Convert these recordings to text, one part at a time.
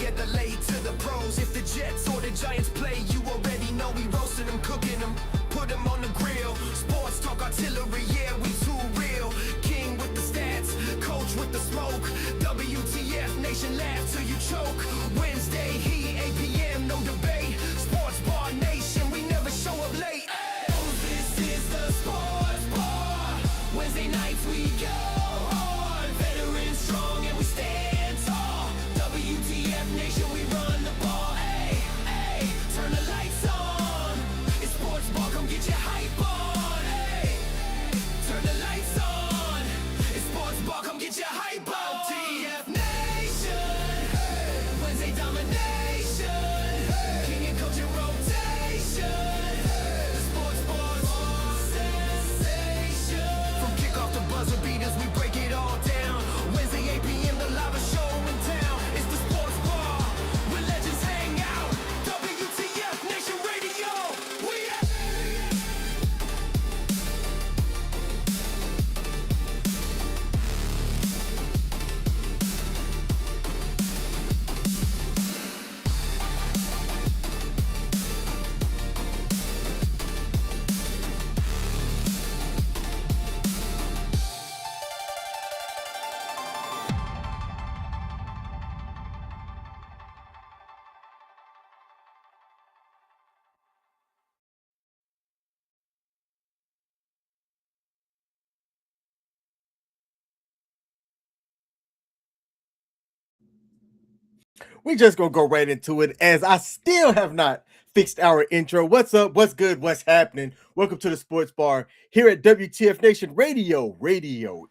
at the late to the pros. If the Jets or the Giants play, you already know we roasting them, cooking them, put them on the grill. Sports talk artillery, yeah, we too real. King with the stats, coach with the smoke. WTF Nation, laugh till you choke. Wednesday, heat, 8 p.m., no debate. Sports Bar Nation, we never show up late. Oh, this is the Sports Bar. Wednesday nights we go hard. Veterans strong and we stand tall. WTF Nation, we run the ball. Hey, hey, turn the lights on. It's Sports Bar, come get your hype on. Hey, turn the lights on. It's Sports Bar, come get your hype on. WTF Nation, Wednesday domination. King and coach in rotation. The Sports Bar's sensation. From kickoff to buzzer beaters, we break it all down. Wednesday 8 p.m. the live show in town. It's the Sports Bar where legends hang out. WTF Nation Radio. We at We just gonna go right into it, as I still have not fixed our intro. What's up? What's good? What's happening? Welcome to the Sports Bar here at WTF Nation Radio. Radio.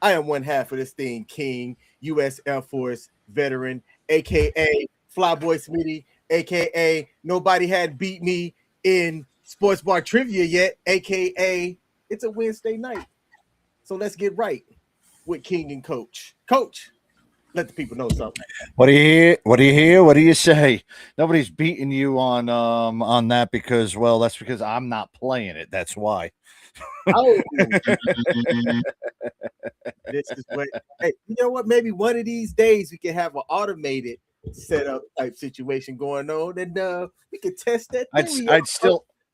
I am one half of this thing, King, U.S. Air Force veteran, aka Flyboy Smitty, aka nobody had beat me in Sports Bar trivia yet, aka it's a Wednesday night. So let's get right with King and Coach. Coach, let the people know something. What do you hear? What do you hear? What do you say? Nobody's beating you on that because, well, that's because I'm not playing it. That's why. Oh, this is what. Hey, you know what? Maybe one of these days we can have an automated setup type situation going on, and we could test that.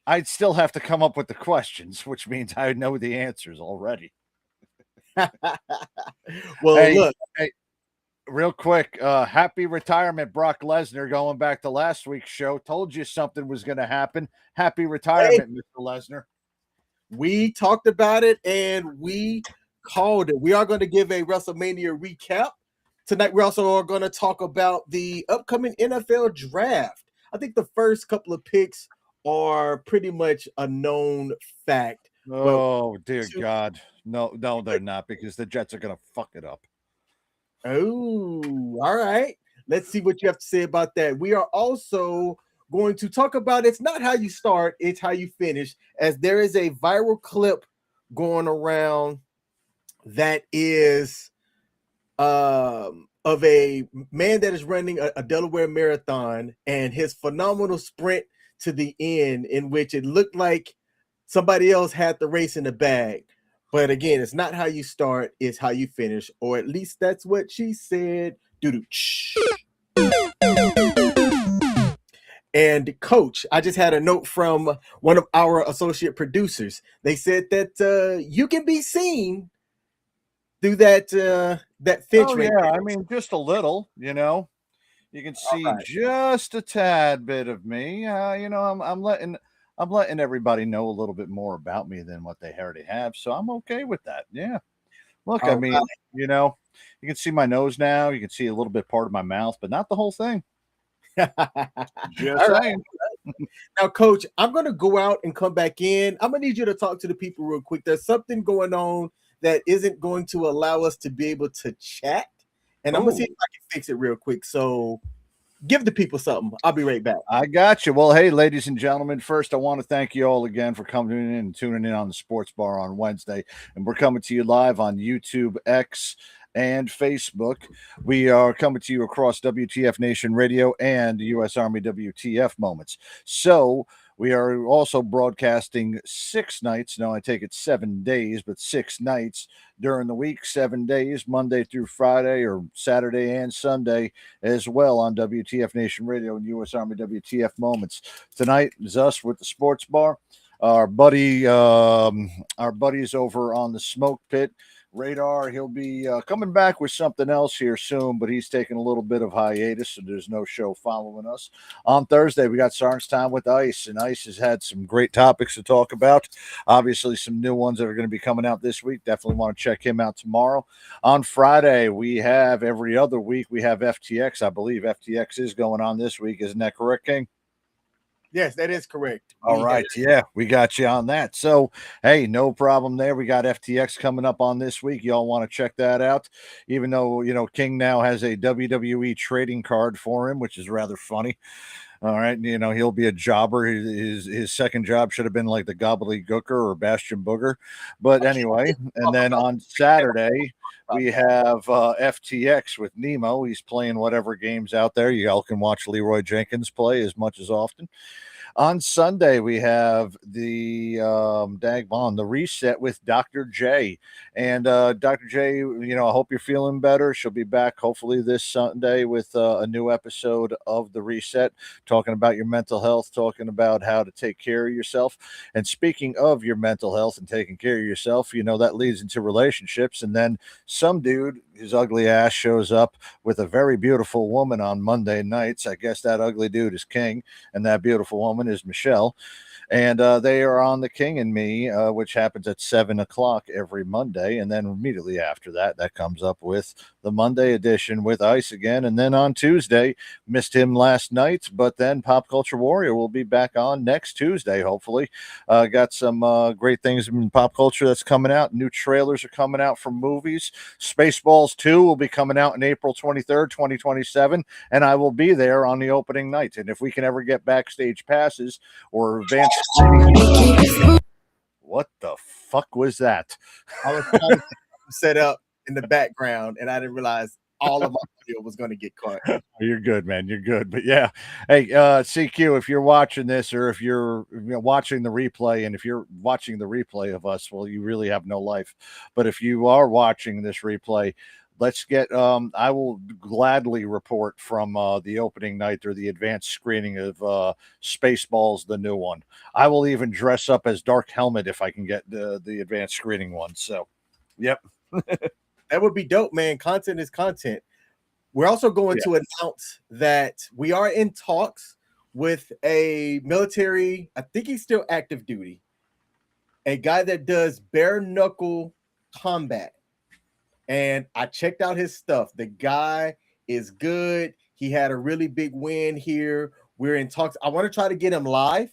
I'd still have to come up with the questions, which means I know the answers already. Well, hey, real quick, happy retirement, Brock Lesnar. Going back to last week's show, told you something was going to happen. Happy retirement, Mr. Lesnar. We talked about it and we called it. We are going to give a WrestleMania recap tonight. We also are going to talk about the upcoming NFL draft. I think the first couple of picks are pretty much a known fact. Oh, dear God. No, they're not, because the Jets are going to fuck it up. Oh, all right. Let's see what you have to say about that. We are also going to talk about it's not how you start, it's how you finish, as there is a viral clip going around that is of a man that is running a Delaware marathon and his phenomenal sprint to the end, in which it looked like somebody else had the race in the bag. But again, it's not how you start, it's how you finish, or at least that's what she said. And Coach, I just had a note from one of our associate producers. They said that you can be seen through that fence. Oh, yeah, I mean, just a little, you know. You can see just a tad bit of me. I'm letting everybody know a little bit more about me than what they already have, so I'm okay with that. Yeah. Look, I mean, you know, you can see my nose now. You can see a little bit part of my mouth, but not the whole thing. Just saying. Now, Coach, I'm going to go out and come back in. I'm going to need you to talk to the people real quick. There's something going on that isn't going to allow us to be able to chat, and I'm going to see if I can fix it real quick. So give the people something. I'll be right back. I got you. Well, hey, ladies and gentlemen, first I want to thank you all again for coming in and tuning in on the Sports Bar on Wednesday. And we're coming to you live on YouTube, X, and Facebook. We are coming to you across WTF Nation Radio and U.S. Army WTF Moments. So We are also broadcasting 6 nights. No, I take it 7 days, but 6 nights during the week, 7 days, Monday through Friday or Saturday and Sunday as well on WTF Nation Radio and U.S. Army WTF Moments. Tonight is us with the sports bar. Our buddies over on the Smoke Pit. Radar, he'll be coming back with something else here soon, but he's taking a little bit of hiatus, so there's no show following us. On Thursday, we got Sarge Time with Ice, and Ice has had some great topics to talk about. Obviously, some new ones that are going to be coming out this week. Definitely want to check him out tomorrow. On Friday, we have every other week, we have FTX. I believe FTX is going on this week. Isn't that correct, King? Yes, that is correct. All right. Yeah, we got you on that. So, hey, no problem there. We got FTX coming up on this week. Y'all want to check that out, even though, King now has a WWE trading card for him, which is rather funny. All right. He'll be a jobber. His second job should have been like the Gobbledygooker or Bastion Booger. But anyway, and then on Saturday, we have FTX with Nemo. He's playing whatever games out there. You all can watch Leroy Jenkins play as much as often. On Sunday, we have the the reset with Dr. J. And Dr. J, I hope you're feeling better. She'll be back hopefully this Sunday with a new episode of the reset, talking about your mental health, talking about how to take care of yourself. And speaking of your mental health and taking care of yourself, that leads into relationships. And then some dude, his ugly ass, shows up with a very beautiful woman on Monday nights. I guess that ugly dude is King, and that beautiful woman is Michelle. And they are on The King and Me, which happens at 7 o'clock every Monday. And then immediately after that, that comes up with the Monday edition with Ice again. And then on Tuesday, missed him last night, but then Pop Culture Warrior will be back on next Tuesday, hopefully. Got some great things in pop culture that's coming out. New trailers are coming out from movies. Spaceballs 2 will be coming out on April 23rd, 2027. And I will be there on the opening night. And if we can ever get backstage passes or advanced what the fuck was that? I was trying to set up in the background, and I didn't realize all of my audio was going to get caught. You're good, man. You're good. But yeah, hey, CQ, if you're watching this, or if you're watching the replay, and if you're watching the replay of us, well, you really have no life. But if you are watching this replay, let's get I will gladly report from the opening night or the advanced screening of Spaceballs, the new one. I will even dress up as Dark Helmet if I can get the advanced screening one. So, yep. That would be dope, man. Content is content. We're also going to announce that we are in talks with a military, I think he's still active duty, a guy that does bare knuckle combat. And I checked out his stuff. The guy is good. He had a really big win here. We're in talks. I want to try to get him live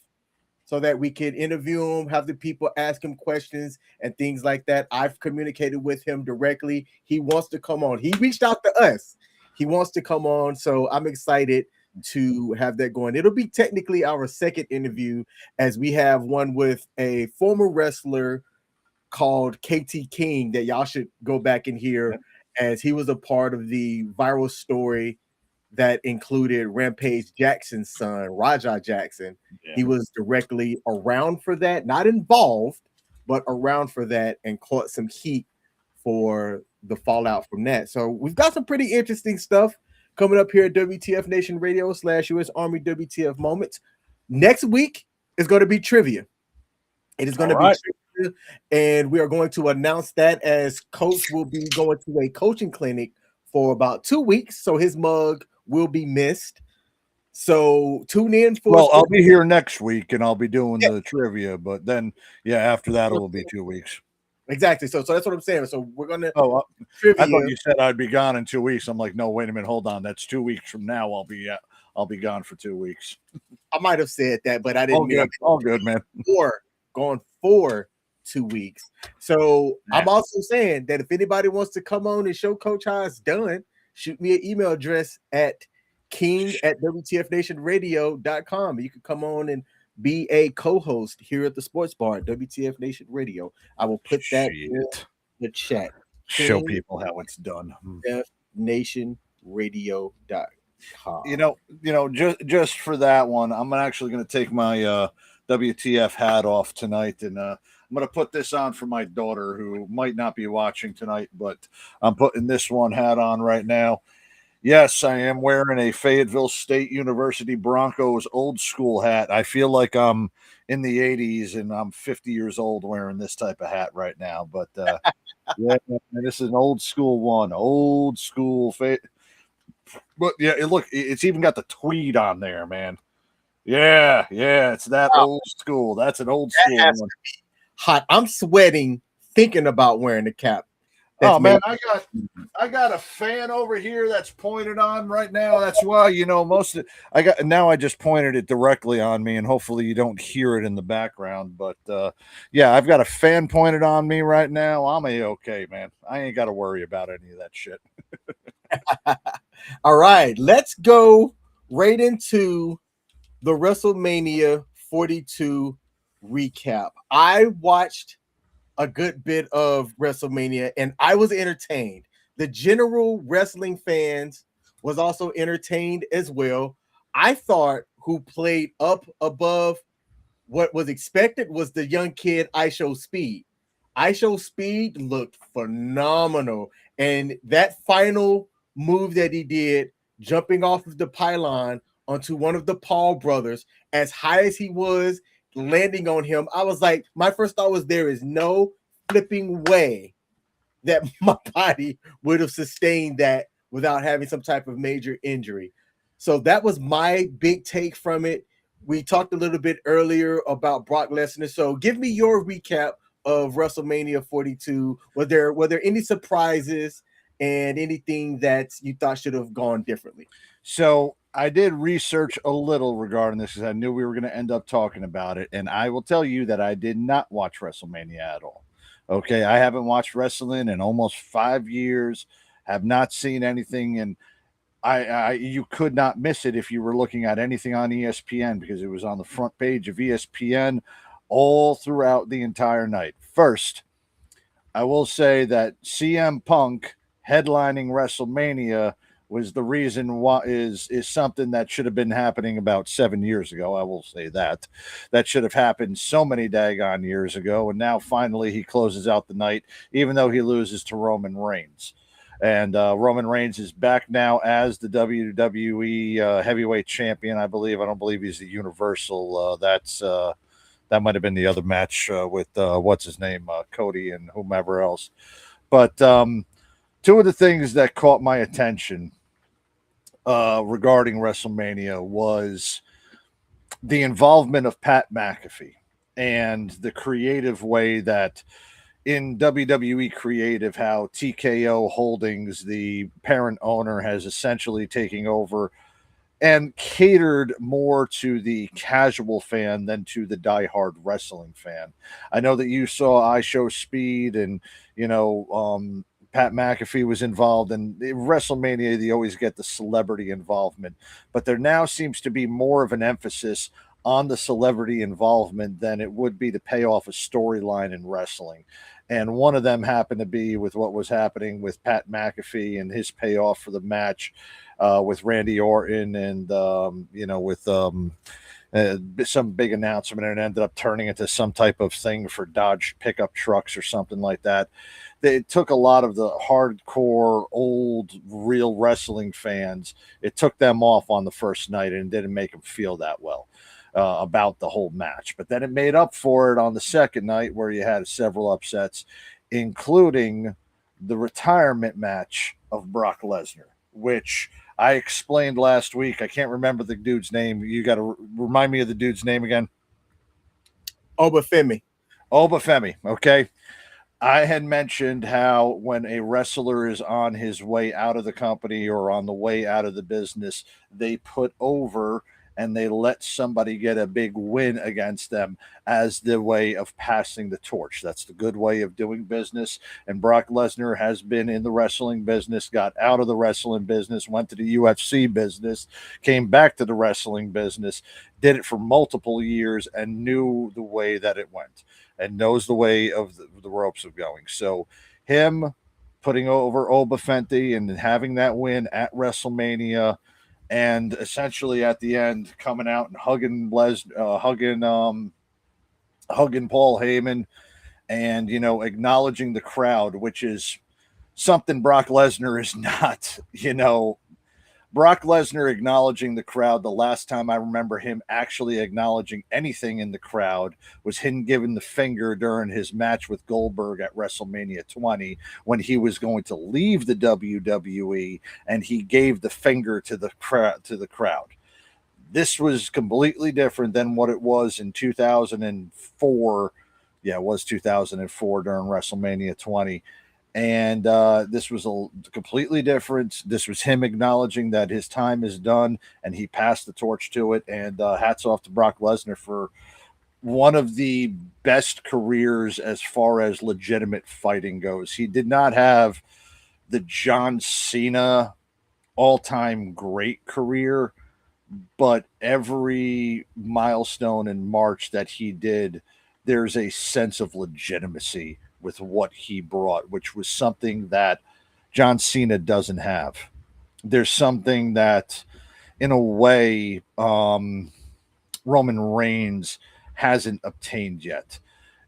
so that we can interview him, have the people ask him questions and things like that. I've communicated with him directly. He wants to come on. He reached out to us. He wants to come on. So I'm excited to have that going. It'll be technically our second interview, as we have one with a former wrestler called KT King that y'all should go back and hear, as he was a part of the viral story that included Rampage Jackson's son, Raja Jackson. He was directly around for that, not involved, but around for that, and caught some heat for the fallout from that. So we've got some pretty interesting stuff coming up here at WTF Nation Radio / US Army WTF Moments. Next week is going to be trivia. It is going to be trivia, and we are going to announce that, as Coach will be going to a coaching clinic for about 2 weeks, so his mug will be missed. So tune in for. Well, I'll be here next week, and I'll be doing the trivia, but then after that it will be 2 weeks. Exactly. So that's what I'm saying. So we're gonna. I thought you said I'd be gone in 2 weeks. I'm like, no, wait a minute, hold on. That's 2 weeks from now. I'll be gone for 2 weeks. I might have said that, but I didn't. All good, man. Gone for 2 weeks. So I'm also saying that if anybody wants to come on and show Coach how it's done, shoot me an email address at king@WTFNationRadio.com. You can come on and be a co-host here at the Sports Bar at WTF Nation Radio. I will put that in the chat. Show people how it's done. WTFNationRadio.com. Just for that one, I'm actually going to take my WTF hat off tonight, and I'm going to put this on for my daughter who might not be watching tonight, but I'm putting this one hat on right now. Yes, I am wearing a Fayetteville State University Broncos old school hat. I feel like I'm in the 80s and I'm 50 years old wearing this type of hat right now. But yeah, this is an old school one, old school. But yeah, look, it's even got the tweed on there, man. Yeah, it's that old school. That's an old school one. Hot. I'm sweating thinking about wearing the cap. Oh man, I got a fan over here that's pointed on right now. That's why I just pointed it directly on me, and hopefully you don't hear it in the background. But yeah, I've got a fan pointed on me right now. I'm okay, man. I ain't got to worry about any of that shit. All right, let's go right into the WrestleMania 42 recap. I watched a good bit of WrestleMania and I was entertained. The general wrestling fans was also entertained as well. I thought who played up above what was expected was the young kid IShow Speed. IShow Speed looked phenomenal, and that final move that he did, jumping off of the pylon onto one of the Paul brothers, as high as he was, landing on him, I was like, my first thought was there is no flipping way that my body would have sustained that without having some type of major injury. So that was my big take from it. We talked a little bit earlier about Brock Lesnar. So give me your recap of WrestleMania 42. Were there any surprises and anything that you thought should have gone differently? So I did research a little regarding this because I knew we were going to end up talking about it. And I will tell you that I did not watch WrestleMania at all. Okay. I haven't watched wrestling in almost 5 years, have not seen anything. And you could not miss it if you were looking at anything on ESPN because it was on the front page of ESPN all throughout the entire night. First, I will say that CM Punk headlining WrestleMania was the reason why is something that should have been happening about 7 years ago. I will say that should have happened so many daggone years ago. And now finally he closes out the night, even though he loses to Roman Reigns. And Roman Reigns is back now as the WWE heavyweight champion. I don't believe he's the Universal. That might have been the other match with what's his name, Cody and whomever else. But two of the things that caught my attention regarding WrestleMania was the involvement of Pat McAfee and the creative way that in WWE Creative, how TKO Holdings, the parent owner, has essentially taken over and catered more to the casual fan than to the diehard wrestling fan. I know that you saw IShow Speed and, Pat McAfee was involved, and in WrestleMania, they always get the celebrity involvement. But there now seems to be more of an emphasis on the celebrity involvement than it would be to pay off a storyline in wrestling. And one of them happened to be with what was happening with Pat McAfee and his payoff for the match with Randy Orton and, with some big announcement, and it ended up turning into some type of thing for Dodge pickup trucks or something like that. It took a lot of the hardcore, old, real wrestling fans. It took them off on the first night and didn't make them feel that well about the whole match. But then it made up for it on the second night where you had several upsets, including the retirement match of Brock Lesnar, which I explained last week. I can't remember the dude's name. You got to remind me of the dude's name again. Obafemi. Okay. I had mentioned how when a wrestler is on his way out of the company or on the way out of the business, they put over and they let somebody get a big win against them as the way of passing the torch. That's the good way of doing business. And Brock Lesnar has been in the wrestling business, got out of the wrestling business, went to the UFC business, came back to the wrestling business, did it for multiple years, and knew the way that it went and knows the way of the ropes of going. So him putting over Oba Fenty and having that win at WrestleMania, and essentially at the end coming out and hugging hugging Paul Heyman and, acknowledging the crowd, which is something Brock Lesnar is not. Brock Lesnar acknowledging the crowd, the last time I remember him actually acknowledging anything in the crowd was him giving the finger during his match with Goldberg at WrestleMania 20 when he was going to leave the WWE, and he gave the finger to the crowd. This was completely different than what it was in 2004. Yeah, it was 2004 during WrestleMania 20. And this was completely different. This was him acknowledging that his time is done and he passed the torch to it. And hats off to Brock Lesnar for one of the best careers as far as legitimate fighting goes. He did not have the John Cena all-time great career, but every milestone and march that he did, there's a sense of legitimacy with what he brought, which was something that John Cena doesn't have. There's something that, in a way, Roman Reigns hasn't obtained yet.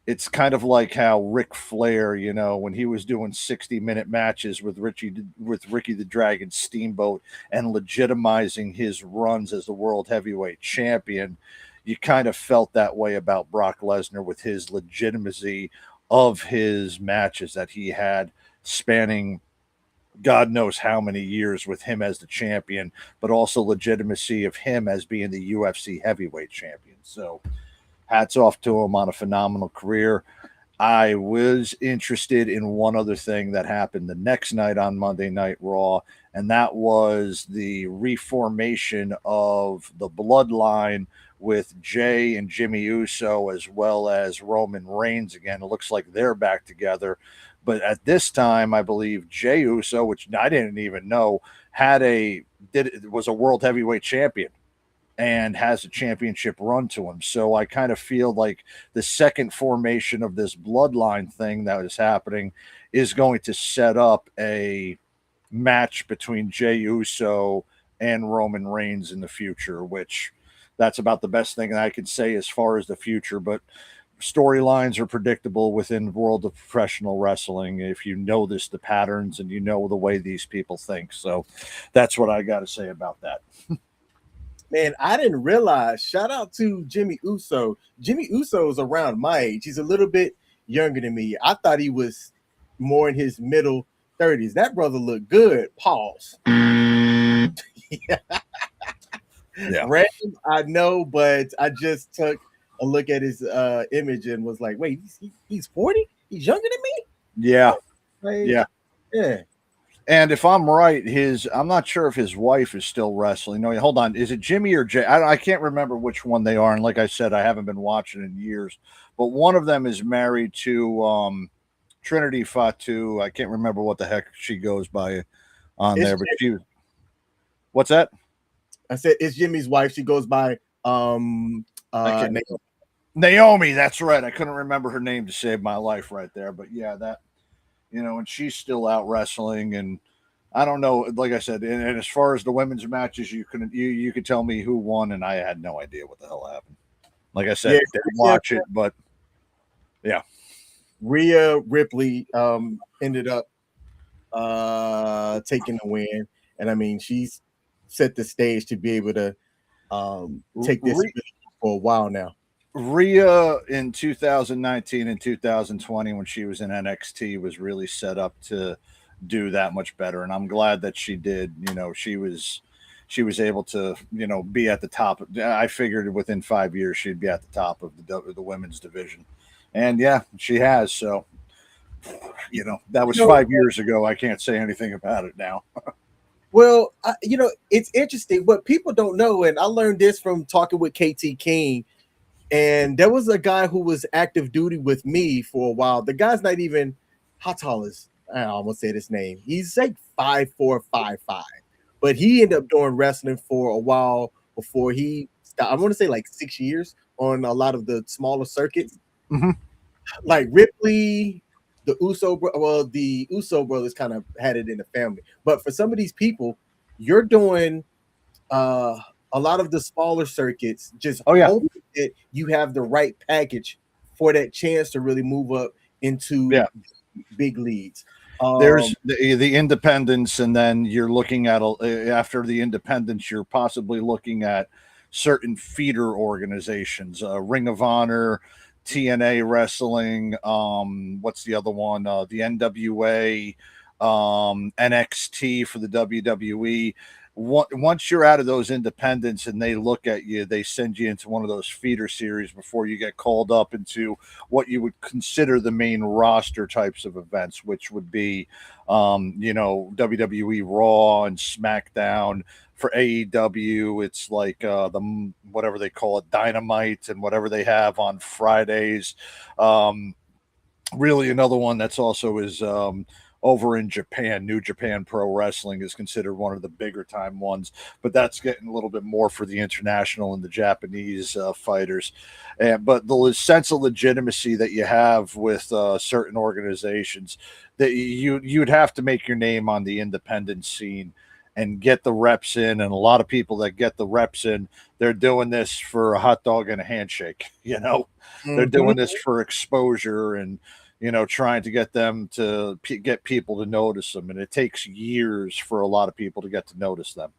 It's kind of like how Ric Flair, when he was doing 60-minute matches with Ricky the Dragon Steamboat and legitimizing his runs as the world heavyweight champion, you kind of felt that way about Brock Lesnar with his legitimacy of his matches that he had spanning God knows how many years with him as the champion, but also legitimacy of him as being the UFC heavyweight champion. So hats off to him on a phenomenal career. I was interested in one other thing that happened the next night on Monday Night Raw, and that was the reformation of the Bloodline with Jay and Jimmy Uso as well as Roman Reigns again. It looks like they're back together. But at this time, I believe Jay Uso, which I didn't even know, was a world heavyweight champion and has a championship run to him. So I kind of feel like the second formation of this Bloodline thing that is happening is going to set up a match between Jey Uso and Roman Reigns in the future, which that's about the best thing I can say as far as the future. But storylines are predictable within the world of professional wrestling if you know the patterns and you know the way these people think. So that's what I got to say about that. Man, I didn't realize. Shout out to Jimmy Uso. Jimmy Uso is around my age. He's a little bit younger than me. I thought he was more in his middle 30s. That brother looked good. Pause. Yeah. Random, I know, but I just took a look at his image and was like, wait, he's 40? He's younger than me? Yeah. Like, yeah. And if I'm right, I'm not sure if his wife is still wrestling. No, hold on. Is it Jimmy or Jay? I can't remember which one they are. And like I said, I haven't been watching in years. But one of them is married to Trinity Fatu. I can't remember what the heck she goes by on there. But what's that? I said it's Jimmy's wife. She goes by Naomi. That's right. I couldn't remember her name to save my life right there. But yeah, that. And she's still out wrestling, and I don't know. Like I said, and as far as the women's matches, you could tell me who won, and I had no idea what the hell happened. Like I said, didn't watch it, but yeah. Rhea Ripley ended up taking the win, and I mean she's set the stage to be able to take this for a while now. Rhea in 2019 and 2020 when she was in NXT was really set up to do that much better, and I'm glad that she did. She was able to be at the top. I figured within 5 years she'd be at the top of the women's division, and yeah, she has. So that was 5 years ago. I can't say anything about it now. Well, it's interesting. What people don't know, and I learned this from talking with KT King, and there was a guy who was active duty with me for a while. The guy's not even, how tall is, I almost said his name. He's like 5'4", 5'5", but he ended up doing wrestling for a while before he stopped. I want to say like 6 years on a lot of the smaller circuits. Mm-hmm. Like Ripley, the Uso brothers kind of had it in the family. But for some of these people, you're doing a lot of the smaller circuits, just hoping that you have the right package for that chance to really move up into big leagues. There's the independents, and then you're looking at after the independents, you're possibly looking at certain feeder organizations, Ring of Honor, TNA Wrestling, what's the other one? The NWA, NXT for the WWE. Once you're out of those independents and they look at you, they send you into one of those feeder series before you get called up into what you would consider the main roster types of events, which would be, WWE Raw and SmackDown. For AEW, it's like the whatever they call it, Dynamite, and whatever they have on Fridays. Really, another one that's also is over in Japan. New Japan Pro Wrestling is considered one of the bigger time ones, but that's getting a little bit more for the international and the Japanese fighters. But the sense of legitimacy that you have with certain organizations, that you'd have to make your name on the independent scene and get the reps in. And a lot of people that get the reps in, they're doing this for a hot dog and a handshake. They're doing this for exposure and, trying to get them to get people to notice them. And it takes years for a lot of people to get to notice them.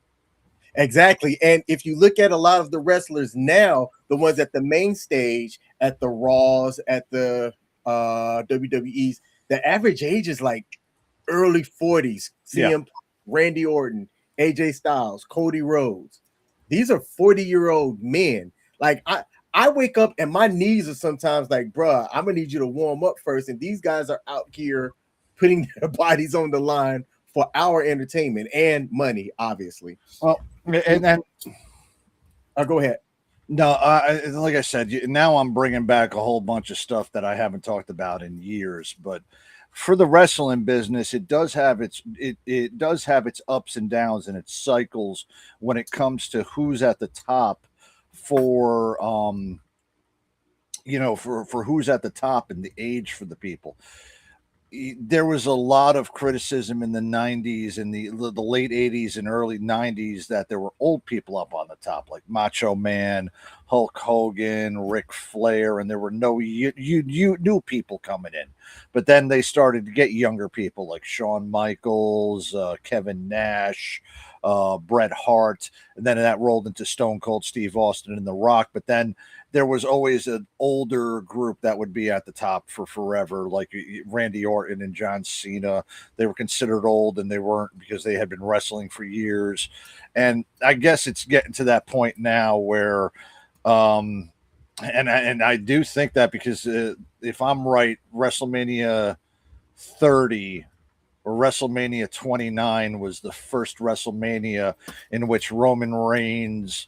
Exactly. And if you look at a lot of the wrestlers now, the ones at the main stage, at the Raws, at the WWEs, the average age is like early 40s. CM Randy Orton, AJ Styles, Cody Rhodes. These are 40-year-old men. Like I wake up and my knees are sometimes like, bruh, I'm gonna need you to warm up first. And these guys are out here putting their bodies on the line for our entertainment and money, obviously. Well, and then go ahead. No, like I said, now I'm bringing back a whole bunch of stuff that I haven't talked about in years, but for the wrestling business, it does have its ups and downs and its cycles when it comes to who's at the top for for who's at the top and the age for the people. There was a lot of criticism in the 90s and the late 80s and early 90s that there were old people up on the top, like Macho Man, Hulk Hogan, Ric Flair, and there were no new people coming in. But then they started to get younger people like Shawn Michaels, Kevin Nash, Bret Hart, and then that rolled into Stone Cold Steve Austin and The Rock. But then there was always an older group that would be at the top for forever, like Randy Orton and John Cena. They were considered old, and they weren't because they had been wrestling for years. And I guess it's getting to that point now where, and I do think that because if I'm right, WrestleMania 30 or WrestleMania 29 was the first WrestleMania in which Roman Reigns,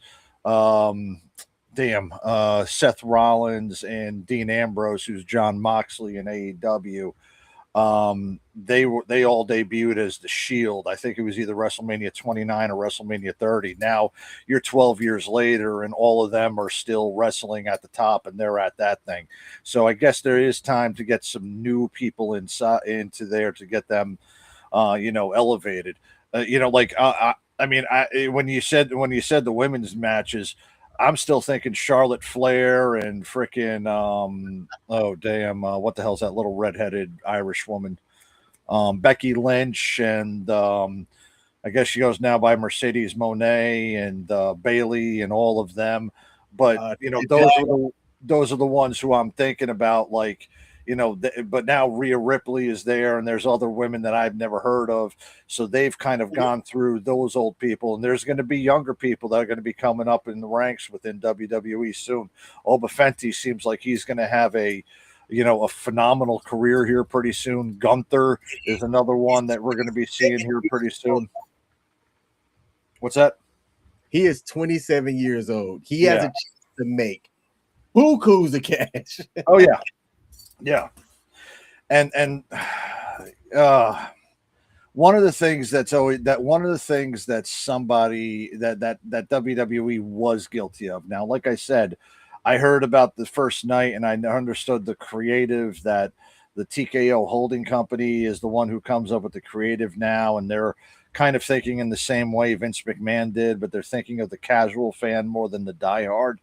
Seth Rollins and Dean Ambrose, who's John Moxley in AEW, they all debuted as the Shield. I think it was either WrestleMania 29 or WrestleMania 30. Now you're 12 years later, and all of them are still wrestling at the top, and they're at that thing. So I guess there is time to get some new people into there to get them, elevated. When you said the women's matches, I'm still thinking Charlotte Flair and frickin' what the hell's that little redheaded Irish woman? Becky Lynch, and I guess she goes now by Mercedes Moné, and Bailey, and all of them. But those are the ones who I'm thinking about, like, but now Rhea Ripley is there, and there's other women that I've never heard of. So they've kind of gone through those old people, and there's going to be younger people that are going to be coming up in the ranks within WWE soon. Oba Fenty seems like he's going to have a phenomenal career here pretty soon. Gunther is another one that we're going to be seeing here pretty soon. What's that? He is 27 years old. He has a chance to make bukus of cash. Oh yeah. Yeah. And one of the things that somebody that WWE was guilty of. Now, like I said, I heard about the first night, and I understood the creative, that the TKO holding company is the one who comes up with the creative now, and they're kind of thinking in the same way Vince McMahon did, but they're thinking of the casual fan more than the diehard.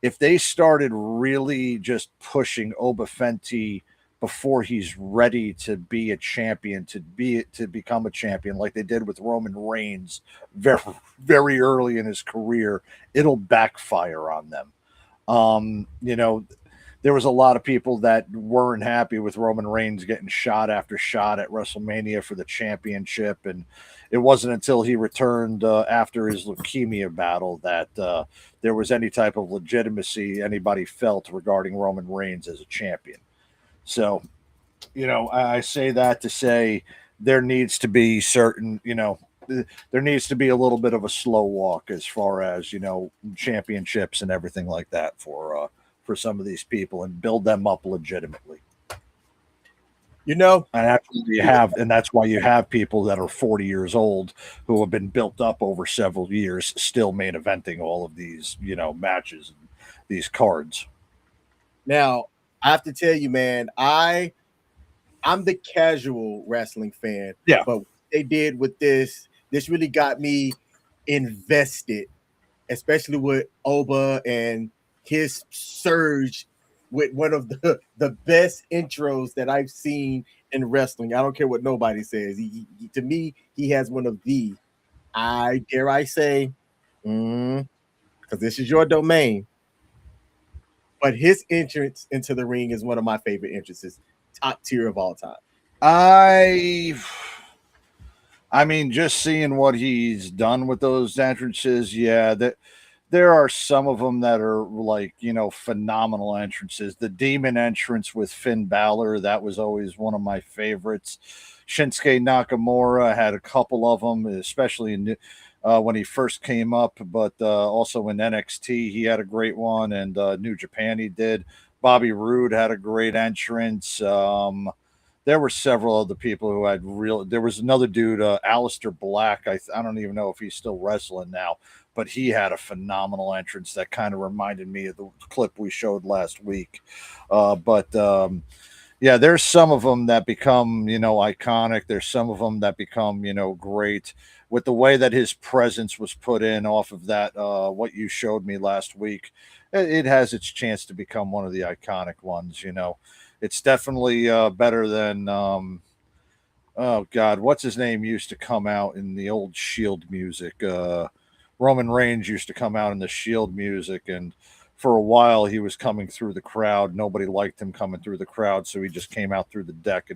if they started really just pushing Oba Fenty before he's ready to be a champion, to become a champion, like they did with Roman Reigns very, very early in his career, it'll backfire on them. You know, there was a lot of people that weren't happy with Roman Reigns getting shot after shot at WrestleMania for the championship, and it wasn't until he returned after his leukemia battle that there was any type of legitimacy anybody felt regarding Roman Reigns as a champion. So, you know, I say that to say there needs to be certain, you know, there needs to be a little bit of a slow walk as far as, you know, championships and everything like that for some of these people, and build them up legitimately. You know, And actually you have, and that's why you have people that are 40 years old who have been built up over several years, still main eventing all of these, you know, matches, these cards. now I have to tell you, man, I'm the casual wrestling fan. Yeah. But what they did with this really got me invested, especially with Oba and his surge with one of the best intros that I've seen in wrestling. I don't care what nobody says. To me, he has one of the, I dare I say, because this is your domain, but his entrance into the ring is one of my favorite entrances, top tier of all time. I mean, just seeing what he's done with those entrances, yeah, that there are some of them that are like, you know, phenomenal entrances. The demon entrance with Finn Balor, that was always one of my favorites. Shinsuke Nakamura had a couple of them, especially in when he first came up, but also in NXT he had a great one, and New Japan he did. Bobby Roode had a great entrance. There were several other people who had real. There was another dude, Aleister Black. I don't even know if he's still wrestling now, but he had a phenomenal entrance that kind of reminded me of the clip we showed last week. Yeah, there's some of them that become, you know, iconic. There's some of them that become, you know, great with the way that his presence was put in off of that. What you showed me last week, it has its chance to become one of the iconic ones. You know, it's definitely better than. Oh God, what's his name used to come out in the old Shield music? Roman Reigns used to come out in the Shield music, and for a while he was coming through the crowd. Nobody liked him coming through the crowd, so he just came out through the deck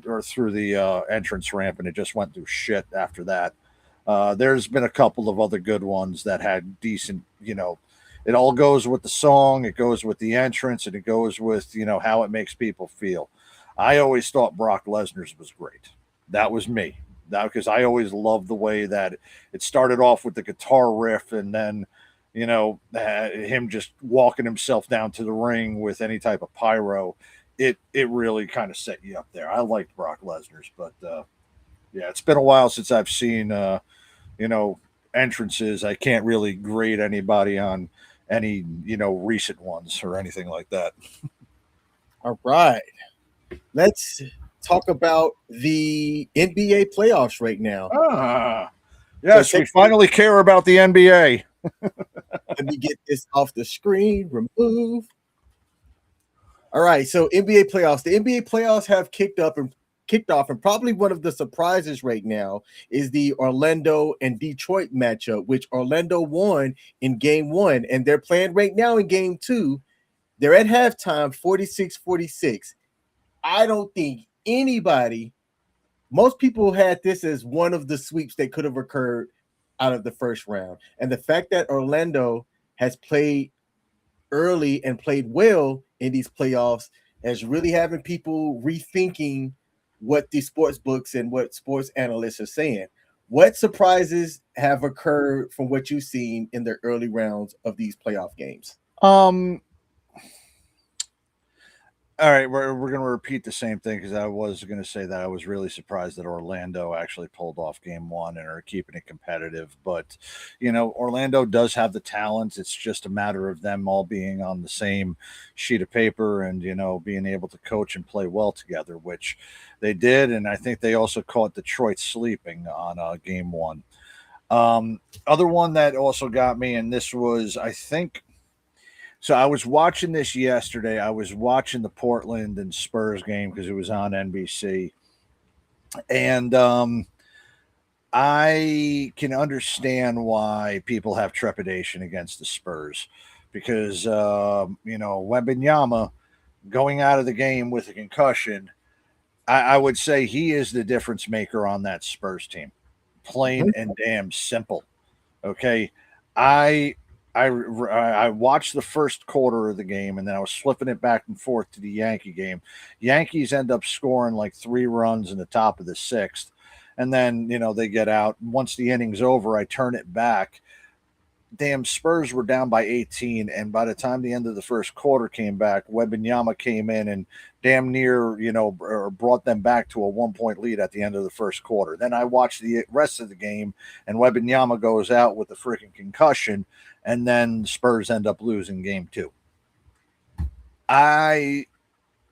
or through the entrance ramp, and it just went through shit after that. There's been a couple of other good ones that had decent, you know, it all goes with the song, it goes with the entrance, and it goes with, you know, how it makes people feel. I always thought Brock Lesnar's was great. That was me. That because I always loved the way that it started off with the guitar riff, and then, you know, him just walking himself down to the ring with any type of pyro. It really kind of set you up there. I liked Brock Lesnar's, but yeah, it's been a while since I've seen you know, entrances. I can't really grade anybody on any, you know, recent ones or anything like that. All right. Let's talk about the NBA playoffs right now. Yes, So we finally care about the NBA. Let me get this off the screen. Remove. All right. So NBA playoffs. The NBA playoffs have kicked off, and probably one of the surprises right now is the Orlando and Detroit matchup, which Orlando won in game 1, and they're playing right now in game 2. They're at halftime 46-46. I don't think most people had this as one of the sweeps that could have occurred out of the first round. And the fact that Orlando has played early and played well in these playoffs is really having people rethinking what the sports books and what sports analysts are saying. What surprises have occurred from what you've seen in the early rounds of these playoff games? All right, we're going to repeat the same thing because I was going to say that I was really surprised that Orlando actually pulled off game 1 and are keeping it competitive. But, you know, Orlando does have the talent. It's just a matter of them all being on the same sheet of paper and, you know, being able to coach and play well together, which they did. And I think they also caught Detroit sleeping on game 1. Other one that also got me, and this was, I think, So I was watching this yesterday. I was watching the Portland and Spurs game because it was on NBC, and I can understand why people have trepidation against the Spurs because Wembanyama going out of the game with a concussion. I would say he is the difference maker on that Spurs team, plain and damn simple. Okay, I I watched the first quarter of the game, and then I was flipping it back and forth to the Yankee game. Yankees end up scoring like 3 runs in the top of the sixth, and then they get out. Once the inning's over, I turn it back. Damn, Spurs were down by 18, and by the time the end of the first quarter came back, Wembanyama came in and damn near, or brought them back to a 1-point lead at the end of the first quarter. Then I watched the rest of the game, and Wembanyama goes out with a freaking concussion, and then Spurs end up losing game 2. I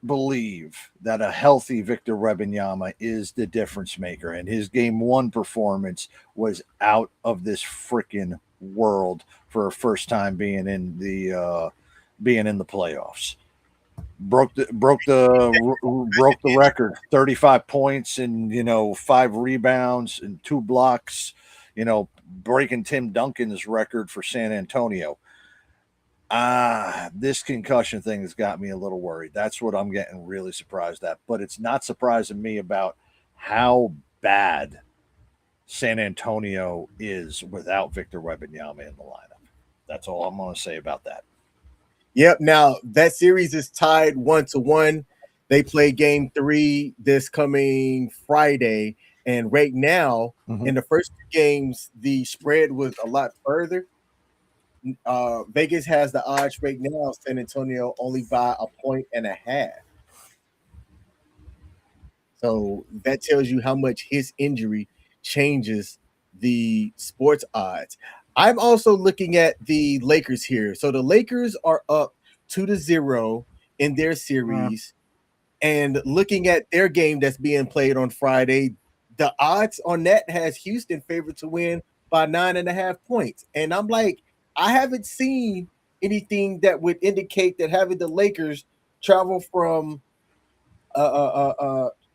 believe that a healthy Victor Wembanyama is the difference maker, and his game 1 performance was out of this freaking world for a first time being in the playoffs. Broke the record, 35 points and 5 rebounds and 2 blocks, breaking Tim Duncan's record for San Antonio. This concussion thing has got me a little worried. That's what I'm getting really surprised at. But it's not surprising me about how bad San Antonio is without Victor Wembanyama in the lineup. That's all I'm going to say about that. Yep. Now that series is tied 1-1. They play game 3 this coming Friday. And right now, in the first 2 games, the spread was a lot further. Vegas has the odds right now. San Antonio only by 1.5 points. So that tells you how much his injury changes the sports odds. I'm also looking at the Lakers here. So the Lakers are up 2-0 in their series. And looking at their game that's being played on Friday, the odds on that has Houston favored to win by 9.5 points. And I'm like, I haven't seen anything that would indicate that having the Lakers travel from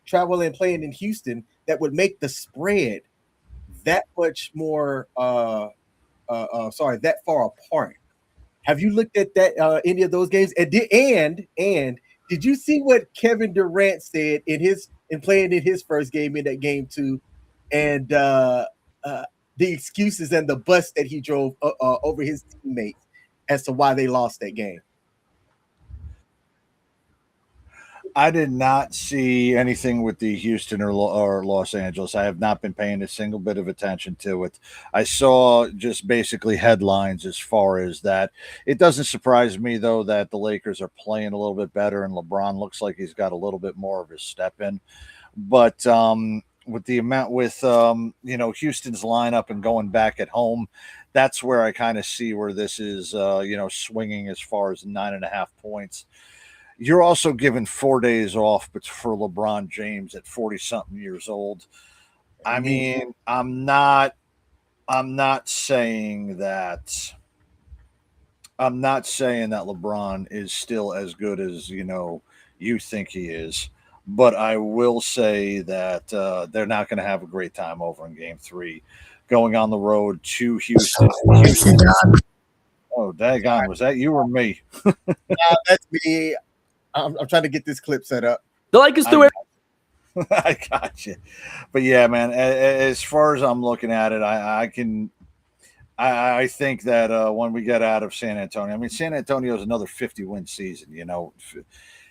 travel and playing in Houston that would make the spread that much more that far apart. Have you looked at that any of those games? And did you see what Kevin Durant said in playing in his first game in that game 2, and the excuses and the bus that he drove over his teammates as to why they lost that game? I did not see anything with the Houston or Los Angeles. I have not been paying a single bit of attention to it. I saw just basically headlines as far as that. It doesn't surprise me, though, that the Lakers are playing a little bit better and LeBron looks like he's got a little bit more of his step in. But with the amount Houston's lineup and going back at home, that's where I kind of see where this is, swinging as far as 9.5 points. You're also given 4 days off, but for LeBron James at 40-something years old. I mean, I'm not saying that LeBron is still as good as you think he is, but I will say that they're not going to have a great time over in Game 3, going on the road to Houston. Oh, daggone, was that you or me? That's me. I'm trying to get this clip set up. The Lakers do it. I got you. But yeah, man, as far as I'm looking at it, I think that when we get out of San Antonio, I mean, San Antonio is another 50-win season,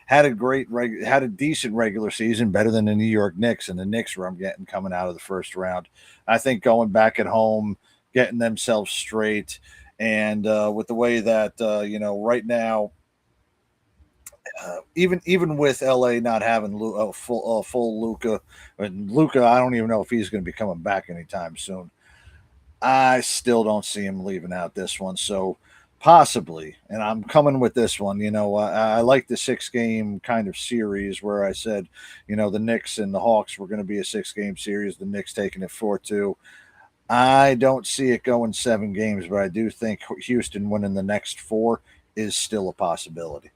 had a decent regular season, better than the New York Knicks, and the Knicks were I'm getting coming out of the first round. I think going back at home, getting themselves straight, and with the way that, right now, even with LA not having a full Luka, and Luka, I don't even know if he's going to be coming back anytime soon. I still don't see him leaving out this one. So possibly, and I'm coming with this one. I like the 6-game kind of series where I said, the Knicks and the Hawks were going to be a 6-game series. The Knicks taking it 4-2. I don't see it going 7 games, but I do think Houston winning the next 4 is still a possibility.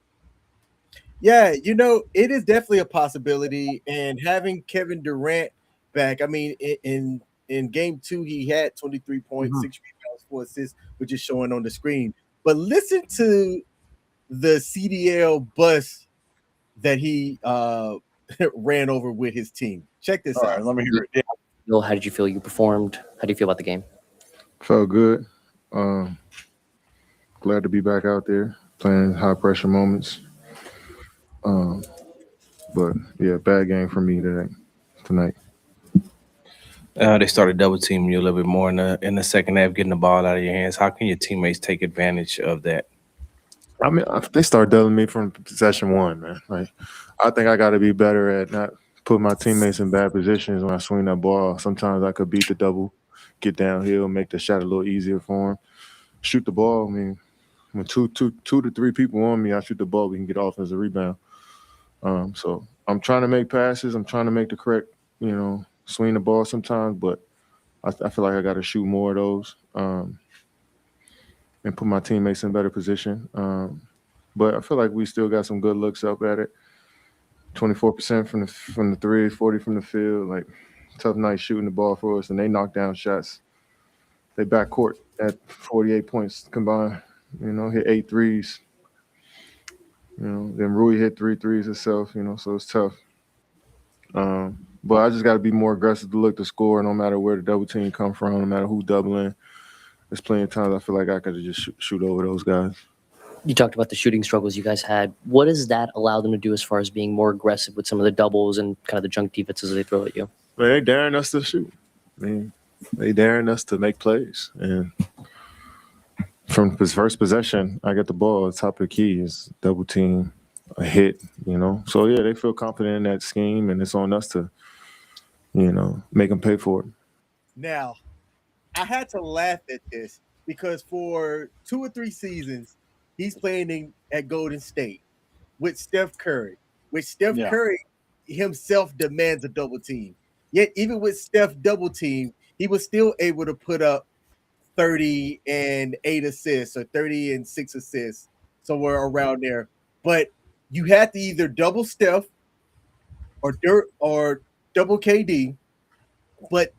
Yeah, it is definitely a possibility. And having Kevin Durant back, I mean, in game 2, he had 23 points, 6 rebounds, 4 assists, which is showing on the screen. But listen to the CDL bus that he ran over with his team. Check this All out. right, let me hear it. Yeah. How did you feel you performed? How do you feel about the game? Felt good. Glad to be back out there playing high pressure moments. But yeah, bad game for me tonight. They started double teaming you a little bit more in the second half, getting the ball out of your hands. How can your teammates take advantage of that? I mean, they started doubling me from possession 1, man. Like, I think I got to be better at not putting my teammates in bad positions when I swing that ball. Sometimes I could beat the double, get downhill, make the shot a little easier for them. Shoot the ball. I mean, when two to 3 people on me, I shoot the ball. We can get offensive rebound. So I'm trying to make passes. I'm trying to make the correct, swing the ball sometimes, but I feel like I got to shoot more of those and put my teammates in better position. But I feel like we still got some good looks up at it. 24% from the 3, 40 from the field. Like, tough night shooting the ball for us, and they knock down shots. They backcourt at 48 points combined. Hit 8 threes. Then Rui hit 3 threes himself. So it's tough. But I just got to be more aggressive to look to score, no matter where the double team come from, no matter who doubling. There's plenty of times I feel like I could just shoot over those guys. You talked about the shooting struggles you guys had. What does that allow them to do as far as being more aggressive with some of the doubles and kind of the junk defenses they throw at you? Man, they daring us to shoot. I mean, they daring us to make plays. And from his first possession, I get the ball. The top of the key is double team, a hit, So, yeah, they feel confident in that scheme, and it's on us to, make them pay for it. Now, I had to laugh at this because for 2 or 3 seasons, he's playing at Golden State with Steph Curry, which Steph Curry himself demands a double team. Yet even with Steph double team, he was still able to put up 30 and 8 assists or 30 and 6 assists, somewhere around there. But you had to either double Steph or double KD, but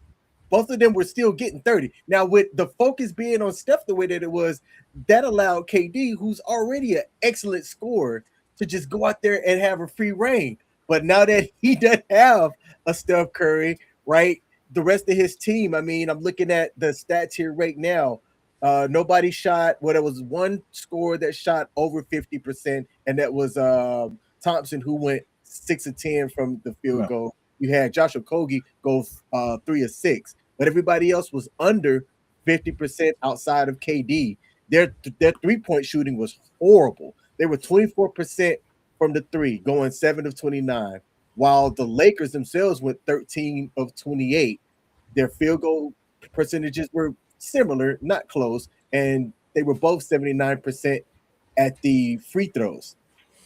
both of them were still getting 30. Now, with the focus being on Steph the way that it was, that allowed KD, who's already an excellent scorer, to just go out there and have a free reign. But now that he doesn't have a Steph Curry, right, the rest of his team, I mean, I'm looking at the stats here right now. Nobody shot, there was one scorer that shot over 50%, and that was Thompson, who went 6 of 10 from the field goal. You had Josh Okogie go 3 of 6, but everybody else was under 50% outside of KD. Their 3-point shooting was horrible. They were 24% from the 3, going 7 of 29, while the Lakers themselves went 13 of 28. Their field goal percentages were similar, not close, and they were both 79% at the free throws.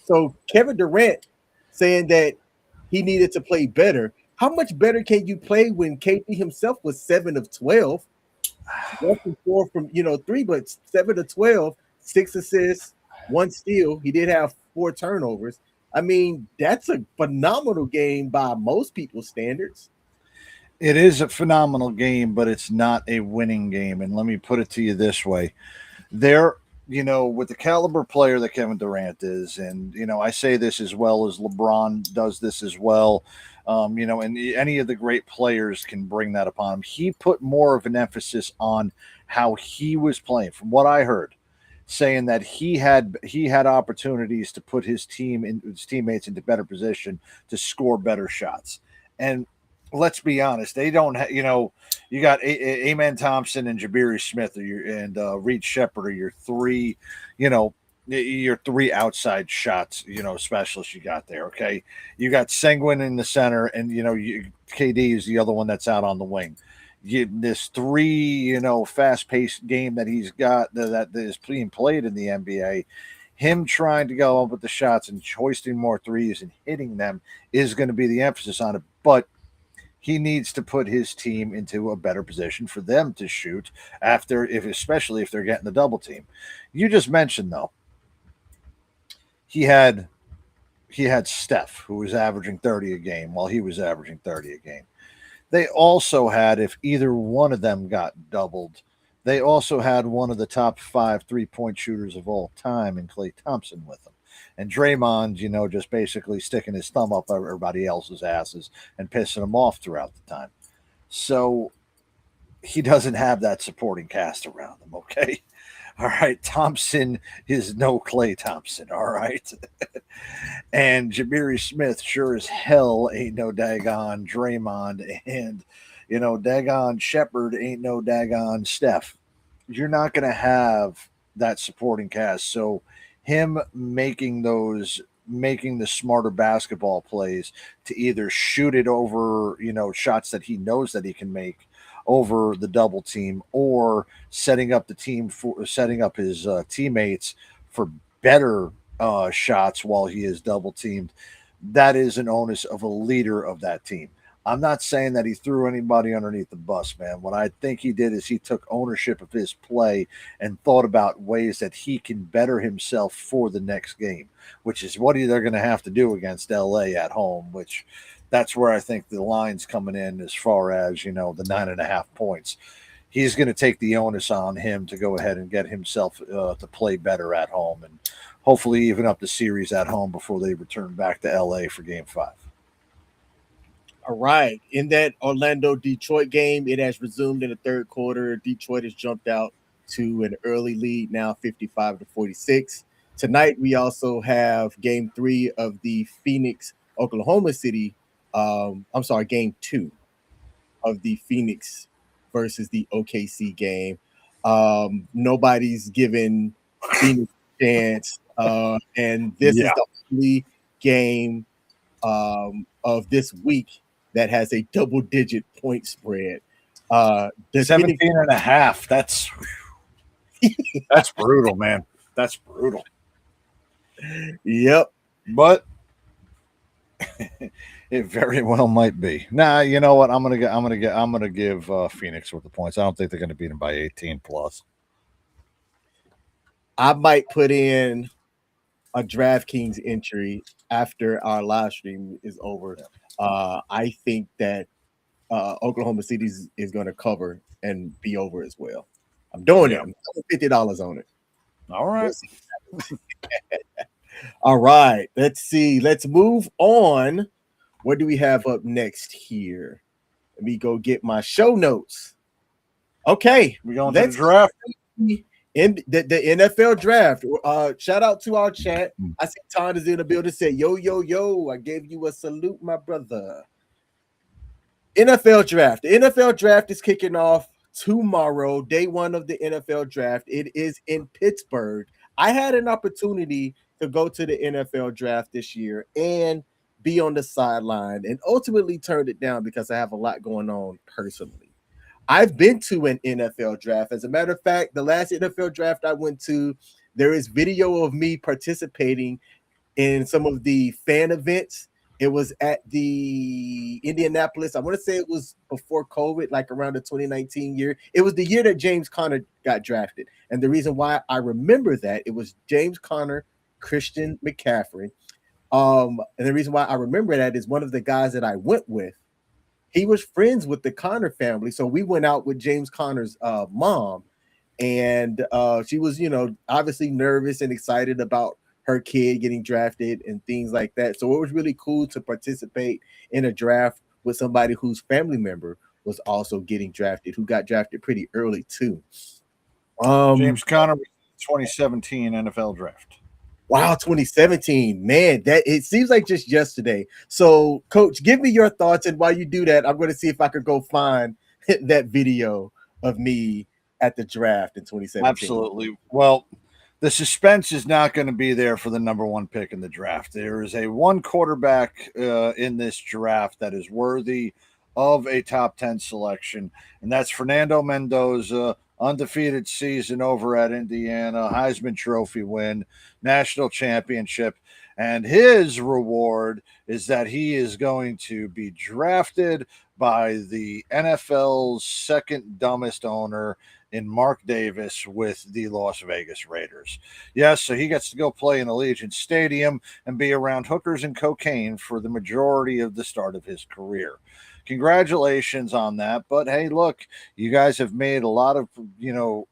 So Kevin Durant saying that he needed to play better. How much better can you play when KD himself was 7 of 12? 4 from 3, but 7 of 12, 6 assists, 1 steal. He did have 4 turnovers. I mean, that's a phenomenal game by most people's standards. It is a phenomenal game, but it's not a winning game. And let me put it to you this way. With the caliber player that Kevin Durant is, and, I say this as well as LeBron does this as well, and any of the great players can bring that upon him. He put more of an emphasis on how he was playing, from what I heard, saying that he had opportunities to put his teammates into better position to score better shots. And let's be honest, they don't you got Amen Thompson and Jabari Smith and Reed Shepard are your 3, your 3 outside shots, specialists you got there. Okay. You got Sengun in the center, and, KD is the other one that's out on the wing. This 3, fast-paced game that he's got that is being played in the NBA, him trying to go up with the shots and hoisting more threes and hitting them is going to be the emphasis on it. But he needs to put his team into a better position for them to shoot especially if they're getting the double team. You just mentioned, though, he had Steph, who was averaging 30 a game while he was averaging 30 a game. They also had, if either one of them got doubled, they also had one of the top 5 3-point shooters of all time in Klay Thompson with them. And Draymond, just basically sticking his thumb up everybody else's asses and pissing them off throughout the time. So he doesn't have that supporting cast around him, okay? All right, Thompson is no Klay Thompson, all right? And Jabari Smith sure as hell ain't no daggone Draymond, and, daggone Shepard ain't no daggone Steph. You're not going to have that supporting cast. So him making the smarter basketball plays to either shoot it over, shots that he knows that he can make over the double team, or setting up his teammates for better shots while he is double teamed. That is an onus of a leader of that team. I'm not saying that he threw anybody underneath the bus, man. What I think he did is he took ownership of his play and thought about ways that he can better himself for the next game, which is what they're going to have to do against LA at home, which that's where I think the line's coming in as far as, the 9.5 points. He's going to take the onus on him to go ahead and get himself to play better at home and hopefully even up the series at home before they return back to LA for Game 5. All right. In that Orlando-Detroit game, it has resumed in the third quarter. Detroit has jumped out to an early lead, now 55-46. Tonight, we also have Game 3 of the Phoenix-Oklahoma City. Game 2 of the Phoenix versus the OKC game. Nobody's given Phoenix a chance, and this is the only game of this week that has a double-digit point spread. 17.5. That's brutal, man. That's brutal. Yep. But it very well might be. Nah, you know what? I'm gonna give Phoenix with the points. I don't think they're gonna beat them by 18 plus. I might put in a DraftKings entry after our live stream is over. I think that Oklahoma City is going to cover and be over as well. I'm doing it. I'm $50 on it. All right. All right. Let's see. Let's move on. What do we have up next here? Let me go get my show notes. Okay. We're going to the draft. In the NFL draft. Shout out to our chat. I see Tom is in the building. Said, yo. I gave you a salute, my brother. NFL draft. The NFL draft is kicking off tomorrow, day 1 of the NFL draft. It is in Pittsburgh. I had an opportunity to go to the NFL draft this year and be on the sideline, and ultimately turned it down because I have a lot going on personally. I've been to an NFL draft. As a matter of fact, the last NFL draft I went to, there is video of me participating in some of the fan events. It was at the Indianapolis. I want to say it was before COVID, like around the 2019 year. It was the year that James Conner got drafted. And the reason why I remember that, it was James Conner, Christian McCaffrey. And the reason why I remember that is one of the guys that I went with, he was friends with the Conner family. So we went out with James Conner's mom, and she was, obviously nervous and excited about her kid getting drafted and things like that. So it was really cool to participate in a draft with somebody whose family member was also getting drafted, who got drafted pretty early too. James Conner, 2017 NFL draft. Wow, 2017, man, that it seems like just yesterday. So, Coach, give me your thoughts, and while you do that, I'm going to see if I could go find that video of me at the draft in 2017. Absolutely. Well, the suspense is not going to be there for the number 1 pick in the draft. There is a one quarterback in this draft that is worthy of a top 10 selection, and that's Fernando Mendoza. Undefeated season over at Indiana, Heisman Trophy win, national championship, and his reward is that he is going to be drafted by the NFL's second dumbest owner in Mark Davis with the Las Vegas Raiders. Yes, so he gets to go play in Allegiant Stadium and be around hookers and cocaine for the majority of the start of his career. Congratulations on that. But hey, look, you guys have made a lot of,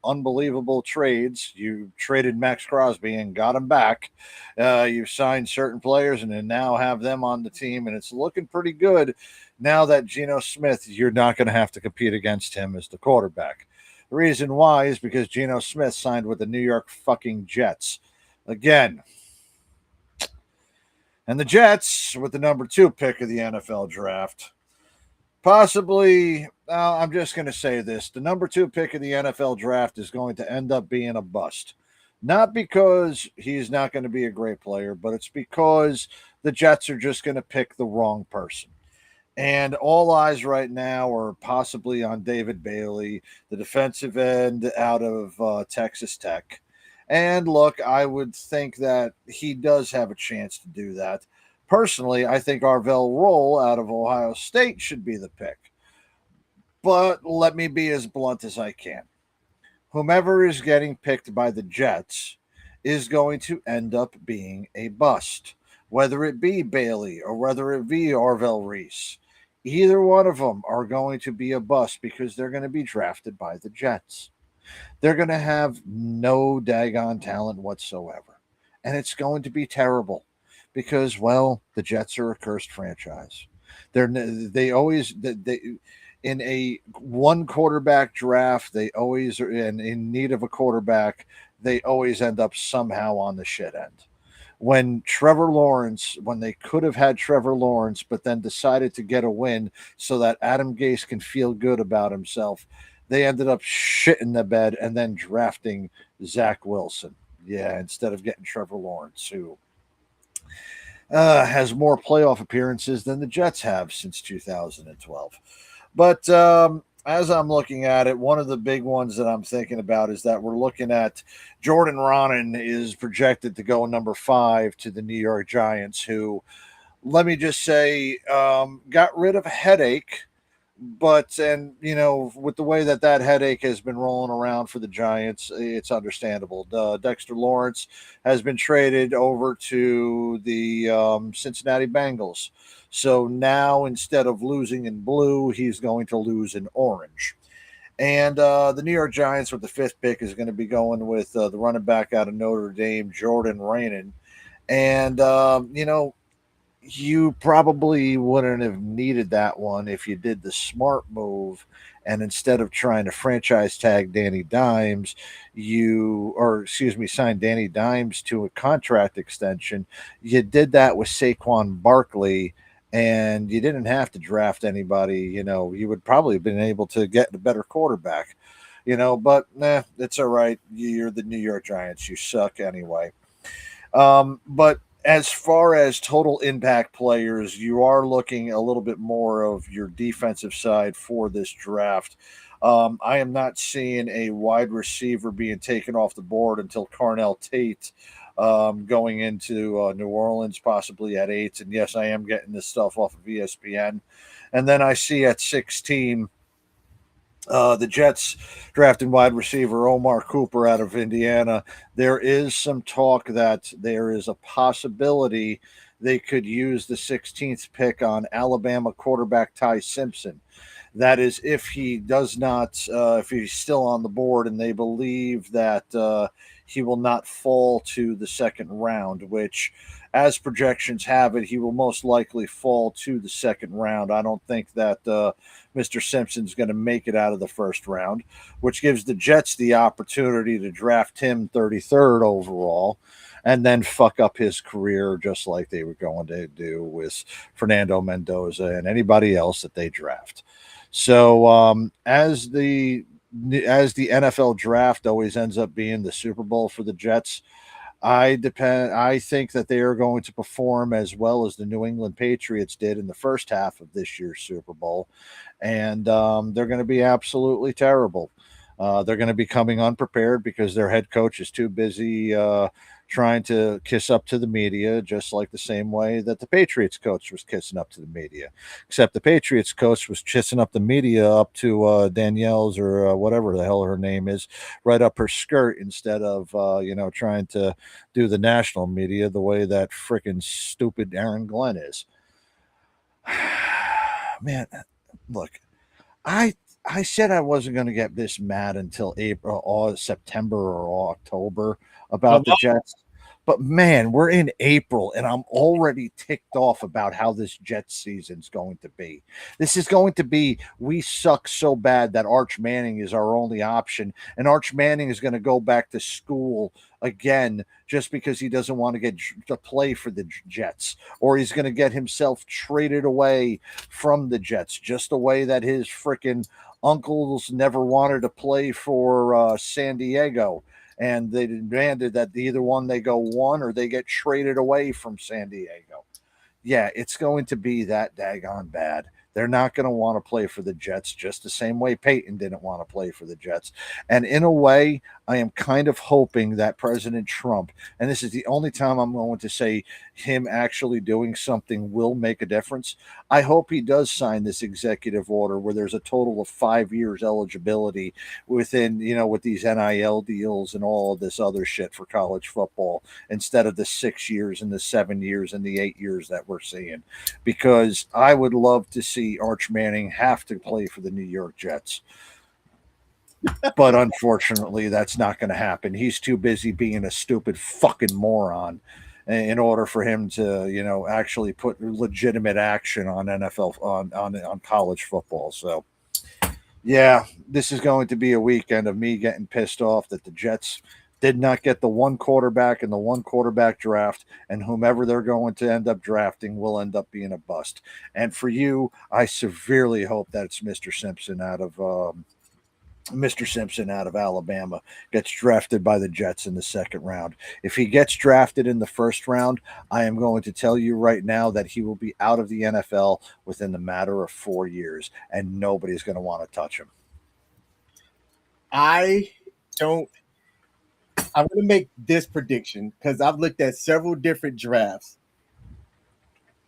unbelievable trades. You traded Max Crosby and got him back. You've signed certain players and then now have them on the team, and it's looking pretty good now that Geno Smith, you're not going to have to compete against him as the quarterback. The reason why is because Geno Smith signed with the New York fucking Jets. Again. And the Jets, with the number 2 pick of the NFL draft, possibly, I'm just going to say this. The number 2 pick of the NFL draft is going to end up being a bust. Not because he's not going to be a great player, but it's because the Jets are just going to pick the wrong person. And all eyes right now are possibly on David Bailey, the defensive end out of Texas Tech. And look, I would think that he does have a chance to do that. Personally, I think Arvell Roll out of Ohio State should be the pick. But let me be as blunt as I can. Whomever is getting picked by the Jets is going to end up being a bust. Whether it be Bailey or whether it be Arvell Reese. Either one of them are going to be a bust because they're going to be drafted by the Jets. They're going to have no daggone talent whatsoever. And it's going to be terrible. Because, well, the Jets are a cursed franchise. They always in a one quarterback draft, they always are in need of a quarterback. They always end up somehow on the shit end. When they could have had Trevor Lawrence, but then decided to get a win so that Adam Gase can feel good about himself, they ended up shitting the bed and then drafting Zach Wilson. Yeah, instead of getting Trevor Lawrence, who has more playoff appearances than the Jets have since 2012. But as I'm looking at it, one of the big ones that I'm thinking about is that we're looking at Jordan Ronan is projected to go number 5 to the New York Giants, who, let me just say, got rid of a headache. But, with the way that headache has been rolling around for the Giants, it's understandable. Dexter Lawrence has been traded over to the Cincinnati Bengals. So now, instead of losing in blue, he's going to lose in orange. And the New York Giants, with the 5th pick, is going to be going with the running back out of Notre Dame, Jordan Raanan. And, you probably wouldn't have needed that one if you did the smart move, and instead of trying to franchise tag Danny Dimes, signed Danny Dimes to a contract extension. You did that with Saquon Barkley, and you didn't have to draft anybody. You would probably have been able to get a better quarterback. But it's all right. You're the New York Giants. You suck anyway. But as far as total impact players, you are looking a little bit more of your defensive side for this draft. I am not seeing a wide receiver being taken off the board until Carnell Tate going into New Orleans, possibly at 8. And yes, I am getting this stuff off of ESPN. And then I see at 16, the Jets drafting wide receiver Omar Cooper out of Indiana. There is some talk that there is a possibility they could use the 16th pick on Alabama quarterback Ty Simpson. That is, if he does not, if he's still on the board, and they believe that he will not fall to the 2nd round, which, as projections have it, he will most likely fall to the 2nd round. I don't think that Mr. Simpson's going to make it out of the 1st round, which gives the Jets the opportunity to draft him 33rd overall and then fuck up his career just like they were going to do with Fernando Mendoza and anybody else that they draft. So as the NFL draft always ends up being the Super Bowl for the Jets, I think that they are going to perform as well as the New England Patriots did in the first half of this year's Super Bowl. And they're going to be absolutely terrible. They're going to be coming unprepared because their head coach is too busy trying to kiss up to the media, just like the same way that the Patriots coach was kissing up to the media. Except the Patriots coach was kissing up the media up to Danielle's or whatever the hell her name is, right up her skirt instead of trying to do the national media the way that freaking stupid Aaron Glenn is. Man, look, I said I wasn't going to get this mad until April or September or October about the Jets. But man, we're in April and I'm already ticked off about how this Jets season's going to be. This is going to be, we suck so bad that Arch Manning is our only option. And Arch Manning is going to go back to school again just because he doesn't want to get to play for the Jets, or he's going to get himself traded away from the Jets, just the way that his freaking uncles never wanted to play for San Diego. And they demanded that either one they go one or they get traded away from San Diego. Yeah, it's going to be that daggone bad. They're not going to want to play for the Jets just the same way Peyton didn't want to play for the Jets. And in a way, I am kind of hoping that President Trump, and this is the only time I'm going to say him actually doing something will make a difference. I hope he does sign this executive order where there's a total of 5 years eligibility within, with these NIL deals and all of this other shit for college football instead of the 6 years and the 7 years and the 8 years that we're seeing. Because I would love to see Arch Manning have to play for the New York Jets. But unfortunately, that's not going to happen. He's too busy being a stupid fucking moron in order for him to, actually put legitimate action on NFL, on college football. So, yeah, this is going to be a weekend of me getting pissed off that the Jets did not get the one quarterback in the one quarterback draft, and whomever they're going to end up drafting will end up being a bust. And for you, I severely hope that it's Mr. Simpson out of Alabama gets drafted by the Jets in the second round. If he gets drafted in the first round, I am going to tell you right now that he will be out of the NFL within the matter of 4 years, and nobody's going to want to touch him. I'm going to make this prediction because I've looked at several different drafts.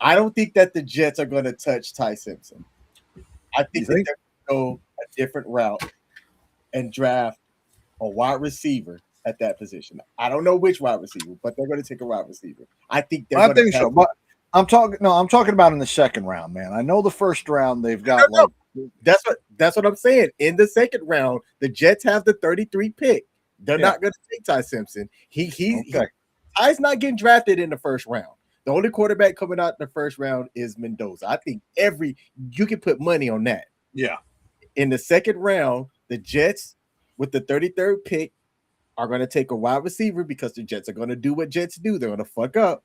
I don't think that the Jets are going to touch Ty Simpson. I think that they're going to go a different route and draft a wide receiver at that position. I don't know which wide receiver, but they're going to take a wide receiver. I think so. But I'm talking about in the second round, man. I know the first round they've got that's what I'm saying. In the second round, the Jets have the 33 pick. They're not going to take Ty Simpson. Ty's not getting drafted in the first round. The only quarterback coming out in the first round is Mendoza. I think you can put money on that. Yeah. In the second round, the Jets with the 33rd pick are going to take a wide receiver because the Jets are going to do what Jets do. They're going to fuck up.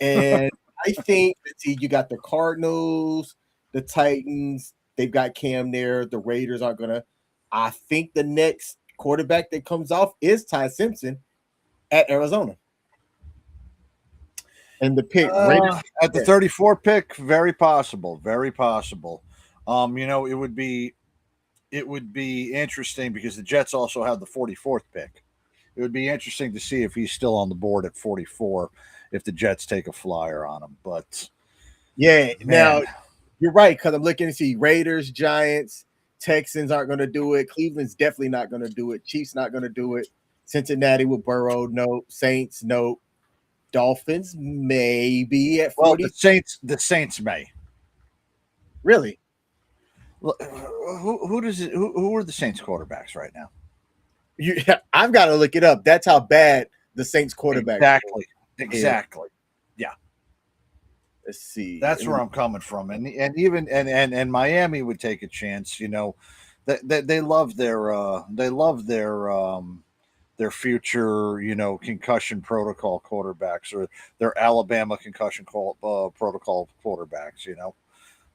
And I think, you got the Cardinals, the Titans. They've got Cam there. The Raiders are going to. I think the next quarterback that comes off is Ty Simpson at Arizona. And the pick at the 34 pick, very possible. Very possible. It would be interesting because the Jets also have the 44th pick. It would be interesting to see if he's still on the board at 44 if the Jets take a flyer on him. But now you're right, because I'm looking to see Raiders, Giants, Texans aren't going to do it. Cleveland's definitely not going to do it. Chiefs not going to do it. Cincinnati with Burrow, no. Saints, no. Dolphins maybe at 40. Well, the Saints may. Really? Who are the Saints quarterbacks right now? I've got to look it up. That's how bad the Saints quarterback exactly. Yeah. Let's see. That's where I'm coming from, and even and Miami would take a chance. They love their future, concussion protocol quarterbacks or their Alabama concussion protocol quarterbacks.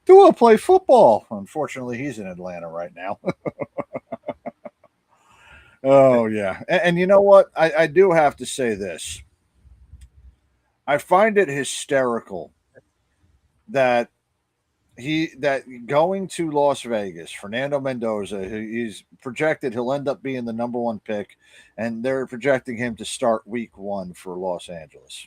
Tua play football. Unfortunately, he's in Atlanta right now. Oh, yeah. And you know what? I do have to say this. I find it hysterical that going to Las Vegas, Fernando Mendoza, he's projected he'll end up being the number one pick, and they're projecting him to start week 1 for Los Angeles.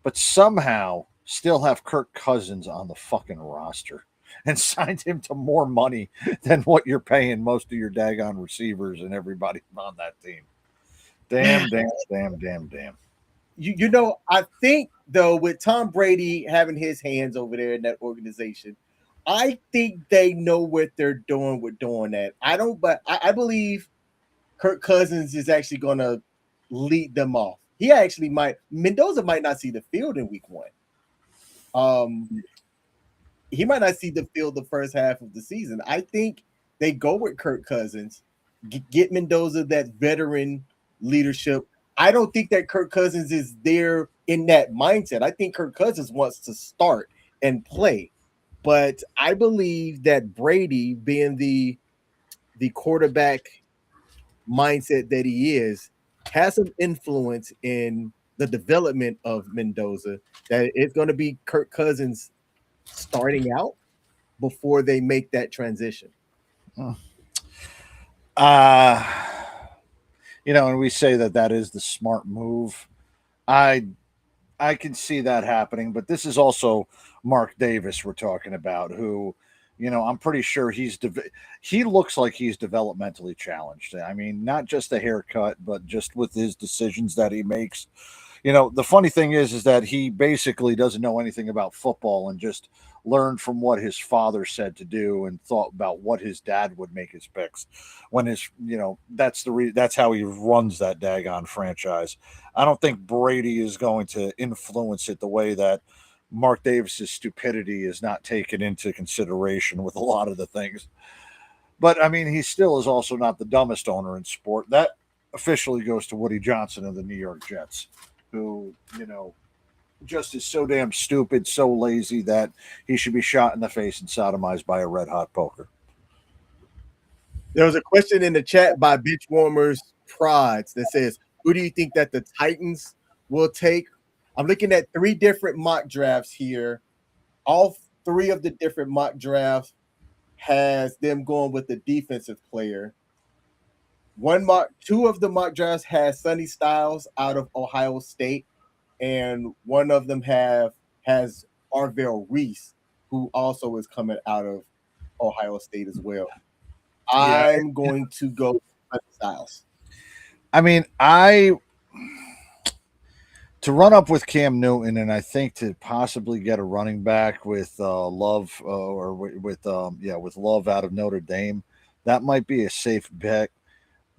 But somehow still have Kirk Cousins on the fucking roster and signed him to more money than what you're paying most of your daggone receivers and everybody on that team. Damn. You know, I think though with Tom Brady having his hands over there in that organization, I think they know what they're doing with doing that. I believe Kirk Cousins is actually going to lead them off. Mendoza might not see the field in week 1. He might not see the field the first half of the season. I think they go with Kirk Cousins, get Mendoza that veteran leadership. I don't think that Kirk Cousins is there in that mindset. I think Kirk Cousins wants to start and play. But I believe that Brady, being the quarterback mindset that he is, has some influence in the development of Mendoza, that it's going to be Kirk Cousins starting out before they make that transition. And we say that is the smart move. I can see that happening, but this is also Mark Davis we're talking about, who, I'm pretty sure he looks like he's developmentally challenged. I mean, not just the haircut, but just with his decisions that he makes. The funny thing is that he basically doesn't know anything about football and just learned from what his father said to do and thought about what his dad would make his picks when that's how he runs that daggone franchise. I don't think Brady is going to influence it the way that Mark Davis's stupidity is not taken into consideration with a lot of the things. But I mean, he still is also not the dumbest owner in sport. That officially goes to Woody Johnson of the New York Jets, who, just is so damn stupid, so lazy that he should be shot in the face and sodomized by a red hot poker. There was a question in the chat by Benchwarmers Prods that says, who do you think that the Titans will take? I'm looking at 3 different mock drafts here. All 3 of the different mock drafts has them going with the defensive player. 2 of the mock drafts has Sonny Styles out of Ohio State, and one of them has Arvell Reese, who also is coming out of Ohio State as well. Yeah. I'm going to go with Sonny Styles. I mean, to run up with Cam Newton, and I think to possibly get a running back with Love with Love out of Notre Dame, that might be a safe bet.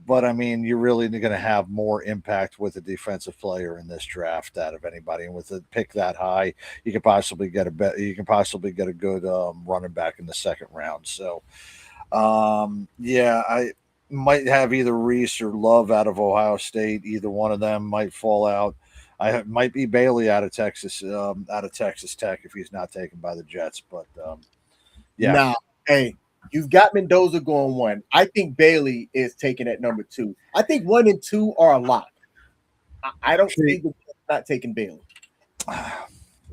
But I mean, you're really going to have more impact with a defensive player in this draft out of anybody. And with a pick that high, you can possibly get a good running back in the second round. So, I might have either Reese or Love out of Ohio State. Either one of them might fall out. Might be Bailey out of Texas Tech if he's not taken by the Jets. But Now, hey. You've got Mendoza going 1. I think Bailey is taken at number 2. I think 1 and 2 are a lock. I don't see the not taking Bailey.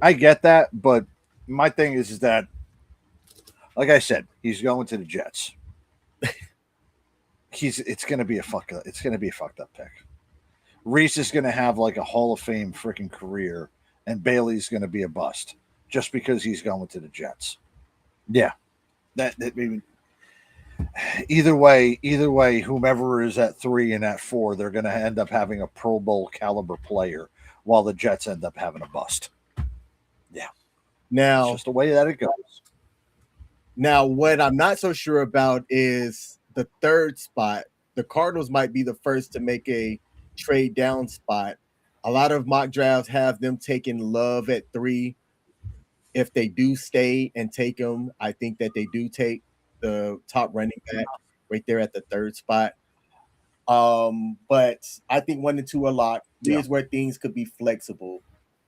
I get that, but my thing is that, like I said, he's going to the Jets. It's going to be a fucked up pick. Reese is going to have like a Hall of Fame freaking career, and Bailey's going to be a bust just because he's going to the Jets. Yeah. That either way, whomever is at 3 and at 4, they're going to end up having a Pro Bowl caliber player, while the Jets end up having a bust. Yeah, now it's just the way that it goes. Now, what I'm not so sure about is the 3rd spot. The Cardinals might be the first to make a trade down spot. A lot of mock drafts have them taking Love at 3. If they do stay and take him, I think that they do take the top running back right there at the 3rd spot. But I think 1 and 2 are locked. 3 is where things could be flexible.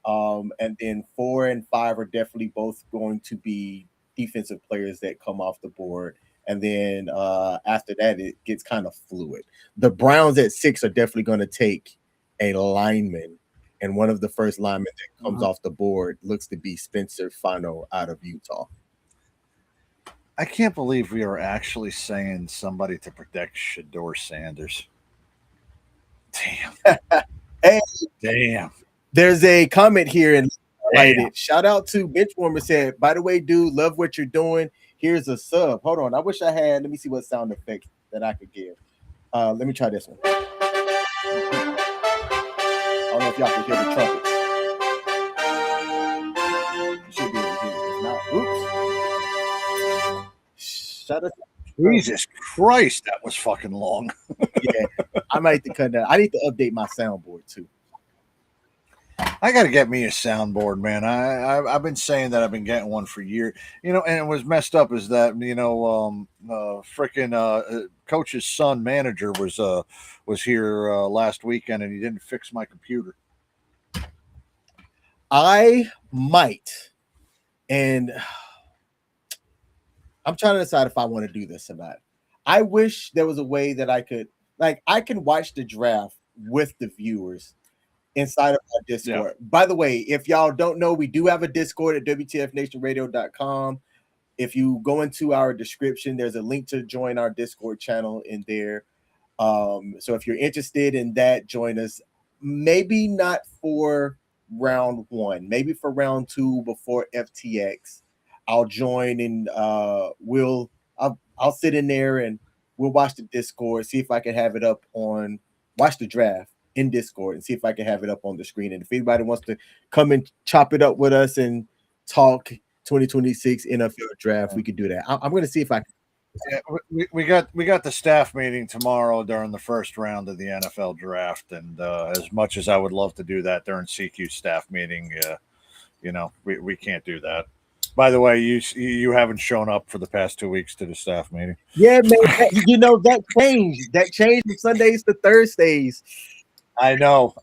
And then 4 and 5 are definitely both going to be defensive players that come off the board. And then after that, it gets kind of fluid. The Browns at 6 are definitely going to take a lineman. And one of the first linemen that comes off the board looks to be Spencer Fano out of Utah. I can't believe we are actually saying somebody to protect Shador Sanders. Damn. Hey. Damn. There's a comment here and Damn. shout out to Benchwarmer said, by the way, dude, love what you're doing. Here's a sub. Hold on. I wish I had. Let me see what sound effect that I could give. Let me try this one. I don't know if y'all can hear the trumpets. You should be able to hear it. If not, oops. Shut up. Jesus Christ, that was fucking long. Yeah, I might have to cut that. I need to update my soundboard too. I got to get me a soundboard, man. I've been saying that I've been getting one for years. You know, and it was messed up is that, you know, freaking coach's son manager was here last weekend and he didn't fix my computer. I might, and I'm trying to decide if I want to do this or not. I wish there was a way that I could, like, I can watch the draft with the viewers inside of our Discord. Yeah. By the way, if y'all don't know, we do have a Discord at WTFNationRadio.com. If you go into our description, there's a link to join our Discord channel in there. So if you're interested in that, join us. Maybe not for round 1, maybe for round 2 before FTX. I'll join and I'll sit in there and we'll watch the Discord, see if I can have it up on, watch the draft in Discord and see if I can have it up on the screen. And if anybody wants to come and chop it up with us and talk 2026 NFL draft, we could do that. I'm going to see if I can. Yeah, we got the staff meeting tomorrow during the first round of the NFL draft, and as much as I would love to do that during CQ staff meeting, you know, we can't do that. By the way, you haven't shown up for the past 2 weeks to the staff meeting. Yeah, man, you know that changed. That changed from Sundays to Thursdays. I know.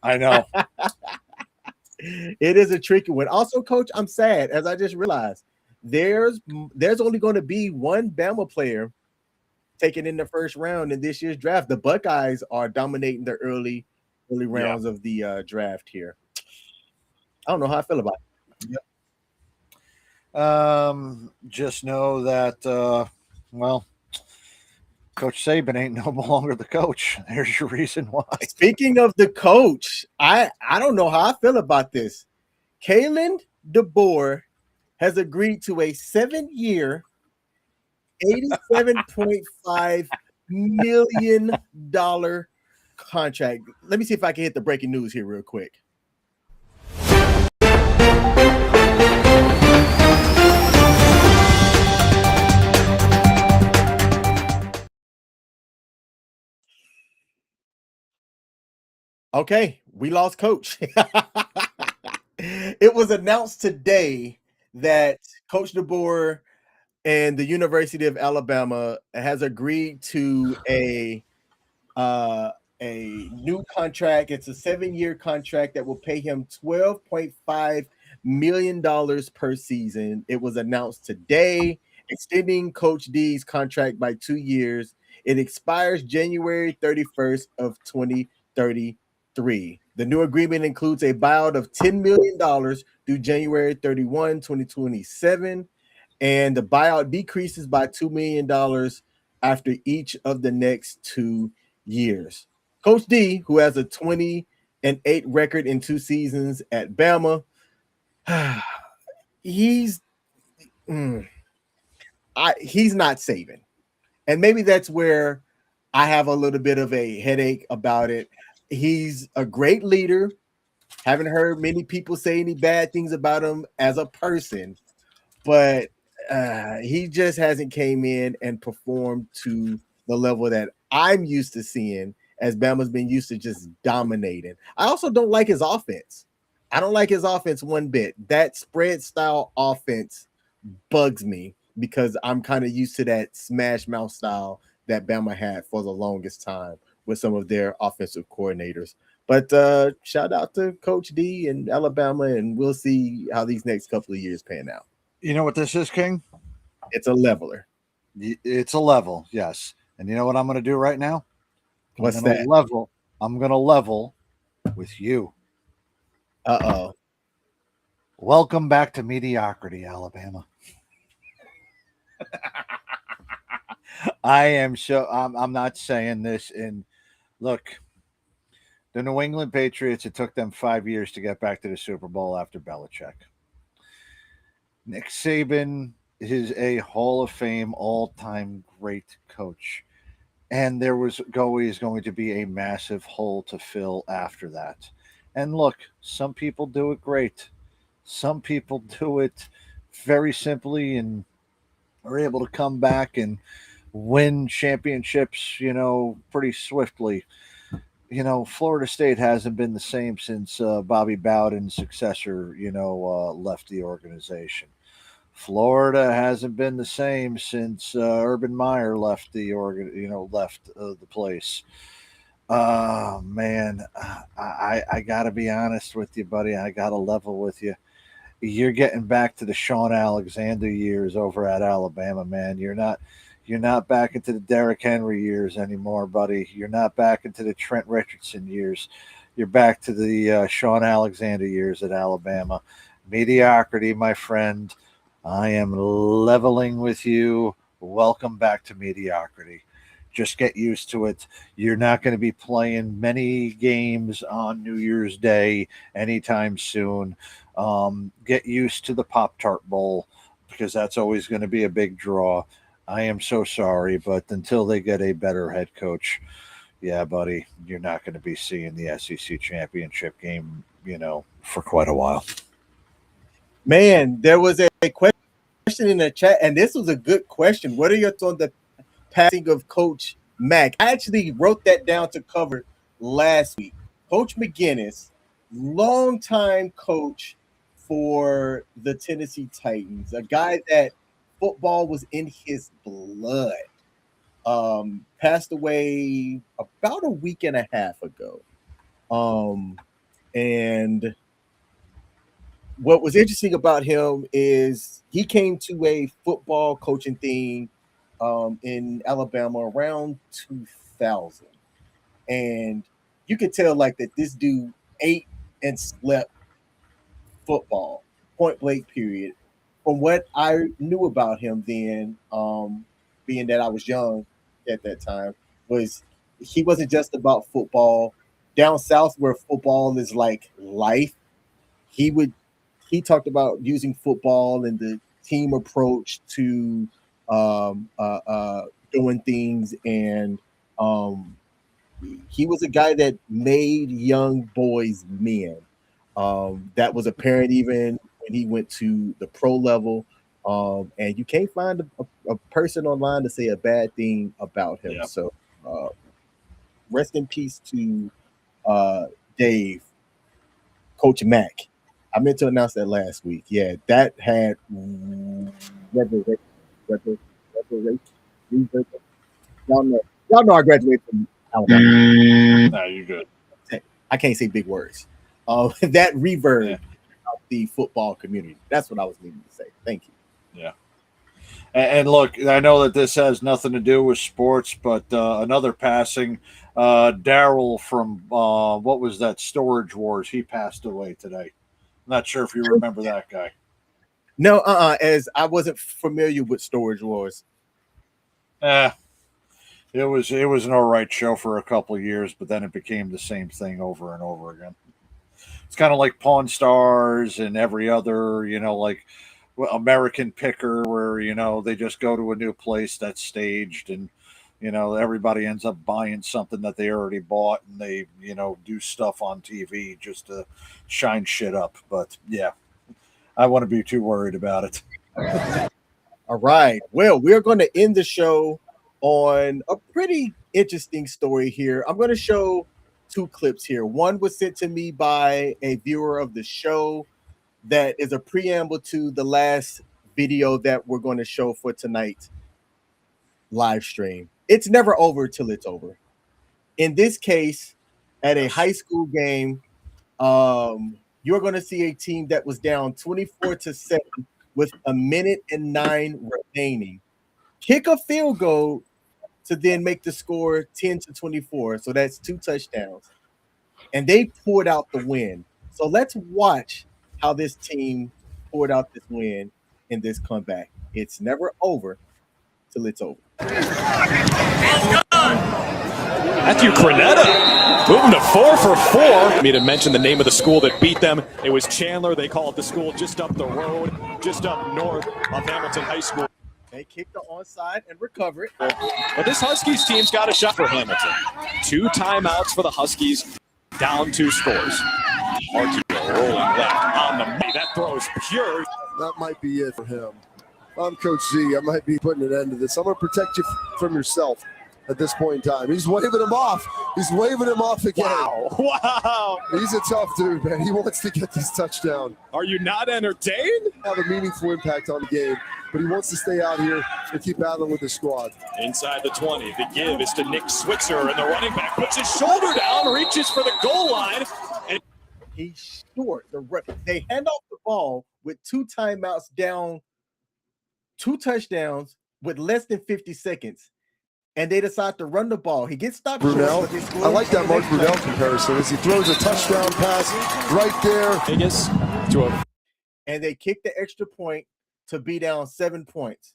It is a tricky one. Also, Coach, I'm sad as I just realized there's only going to be one Bama player taken in the first round in this year's draft. The Buckeyes are dominating the early rounds of the draft here. I don't know how I feel about it. Yep. Just know that well, Coach Saban ain't no longer the coach. There's your reason why. Speaking of the coach, I don't know how I feel about this. Kalen DeBoer has agreed to a 7-year, $87.5 million contract. Let me see if I can hit the breaking news here real quick. Okay, we lost coach. It was announced today that Coach DeBoer and the University of Alabama has agreed to a new contract. It's a 7-year contract that will pay him $12.5 million per season. It was announced today, extending Coach D's contract by 2 years. It expires January 31st of 2033. The new agreement includes a buyout of $10 million through January 31, 2027, and the buyout decreases by $2 million after each of the next 2 years. Coach D, who has a 20-8 record in 2 seasons at Bama, he's not saving. And maybe that's where I have a little bit of a headache about it. He's a great leader. Haven't heard many people say any bad things about him as a person, but he just hasn't came in and performed to the level that I'm used to seeing, as Bama's been used to just dominating. I also don't like his offense. I don't like his offense one bit. That spread style offense bugs me because I'm kind of used to that smash mouth style that Bama had for the longest time with some of their offensive coordinators. But shout out to Coach D and Alabama, and we'll see how these next couple of years pan out. You know what this is, King? It's a leveler. It's a level, yes. And you know what I'm going to do right now? What's that? I'm going to level with you. Uh-oh. Welcome back to mediocrity, Alabama. I'm not saying this. And look, the New England Patriots, it took them 5 years to get back to the Super Bowl after Belichick. Nick Saban is a Hall of Fame all-time great coach. And there was always going to be a massive hole to fill after that. And look, some people do it great. Some people do it very simply and are able to come back and win championships, pretty swiftly. Florida State hasn't been the same since Bobby Bowden's successor, left the organization. Florida hasn't been the same since Urban Meyer left the place. Man, I gotta be honest with you, buddy. I gotta level with you. You're getting back to the Sean Alexander years over at Alabama, man. You're not back into the Derrick Henry years anymore, buddy. You're not back into the Trent Richardson years. You're back to the Sean Alexander years at Alabama. Mediocrity, my friend. I am leveling with you. Welcome back to mediocrity. Just get used to it. You're not going to be playing many games on New Year's Day anytime soon. Get used to the Pop-Tart Bowl because that's always going to be a big draw. I am so sorry, but until they get a better head coach, yeah, buddy, you're not going to be seeing the SEC championship game, for quite a while. Man, there was a question in the chat, and this was a good question. What are your thoughts on the passing of Coach Mack? I actually wrote that down to cover last week. Coach McGinnis, longtime coach for the Tennessee Titans, a guy that football was in his blood, passed away about a week and a half ago. And what was interesting about him is he came to a football coaching thing in Alabama around 2000. And you could tell like that this dude ate and slept football, point blank period. From what I knew about him then, being that I was young at that time, was he wasn't just about football. Down south where football is like life, he talked about using football and the team approach to doing things, and he was a guy that made young boys men. That was apparent even when he went to the pro level. And you can't find a person online to say a bad thing about him. Yeah. So rest in peace to Dave, Coach Mack. I meant to announce that last week. Yeah, that had reverberation. Y'all know I graduated from Alabama. No, you're good. I can't say big words. That reverb of the football community. That's what I was needing to say. Thank you. Yeah. And look, I know that this has nothing to do with sports, but another passing, Daryl from what was that, Storage Wars? He passed away today. I'm not sure if you remember that guy. No, as I wasn't familiar with Storage Wars. It was an all right show for a couple of years, but then it became the same thing over and over again. It's kind of like Pawn Stars and every other, like American Picker, where they just go to a new place that's staged, and everybody ends up buying something that they already bought, and they do stuff on TV just to shine shit up. But yeah, I wouldn't be too worried about it. All right, well, we're going to end the show on a pretty interesting story here. I'm going to show two clips here. One was sent to me by a viewer of the show that is a preamble to the last video that we're going to show for tonight's live stream. It's never over till it's over. In this case, at a high school game, you're going to see a team that was down 24-7 with 1:09 remaining. Kick a field goal to then make the score 10-24. So that's 2 touchdowns. And they pulled out the win. So let's watch how this team pulled out this win in this comeback. It's never over till it's over. Matthew Crenetta moving to 4 for 4. Me to mention the name of the school that beat them. It was Chandler. They call it the school just up the road, just up north of Hamilton High School. They kicked the onside and recover it. But this Huskies team's got a shot for Hamilton. 2 timeouts for the Huskies, down 2 scores. Markey rolling left on the knee. That throw is pure. That might be it for him. I'm Coach Z. I might be putting an end to this. I'm going to protect you from yourself at this point in time. He's waving him off. He's waving him off again. Wow. He's a tough dude, man. He wants to get this touchdown. Are you not entertained? Have a meaningful impact on the game, but he wants to stay out here and keep battling with the squad. Inside the 20, the give is to Nick Switzer, and the running back puts his shoulder down, reaches for the goal line. And he's short. They hand off the ball with 2 timeouts down, 2 touchdowns with less than 50 seconds. And they decide to run the ball. He gets stopped. Brunel, I like that Mark Brunel comparison as he throws a touchdown pass right there. Vegas to a and they kick the extra point to be down 7 points.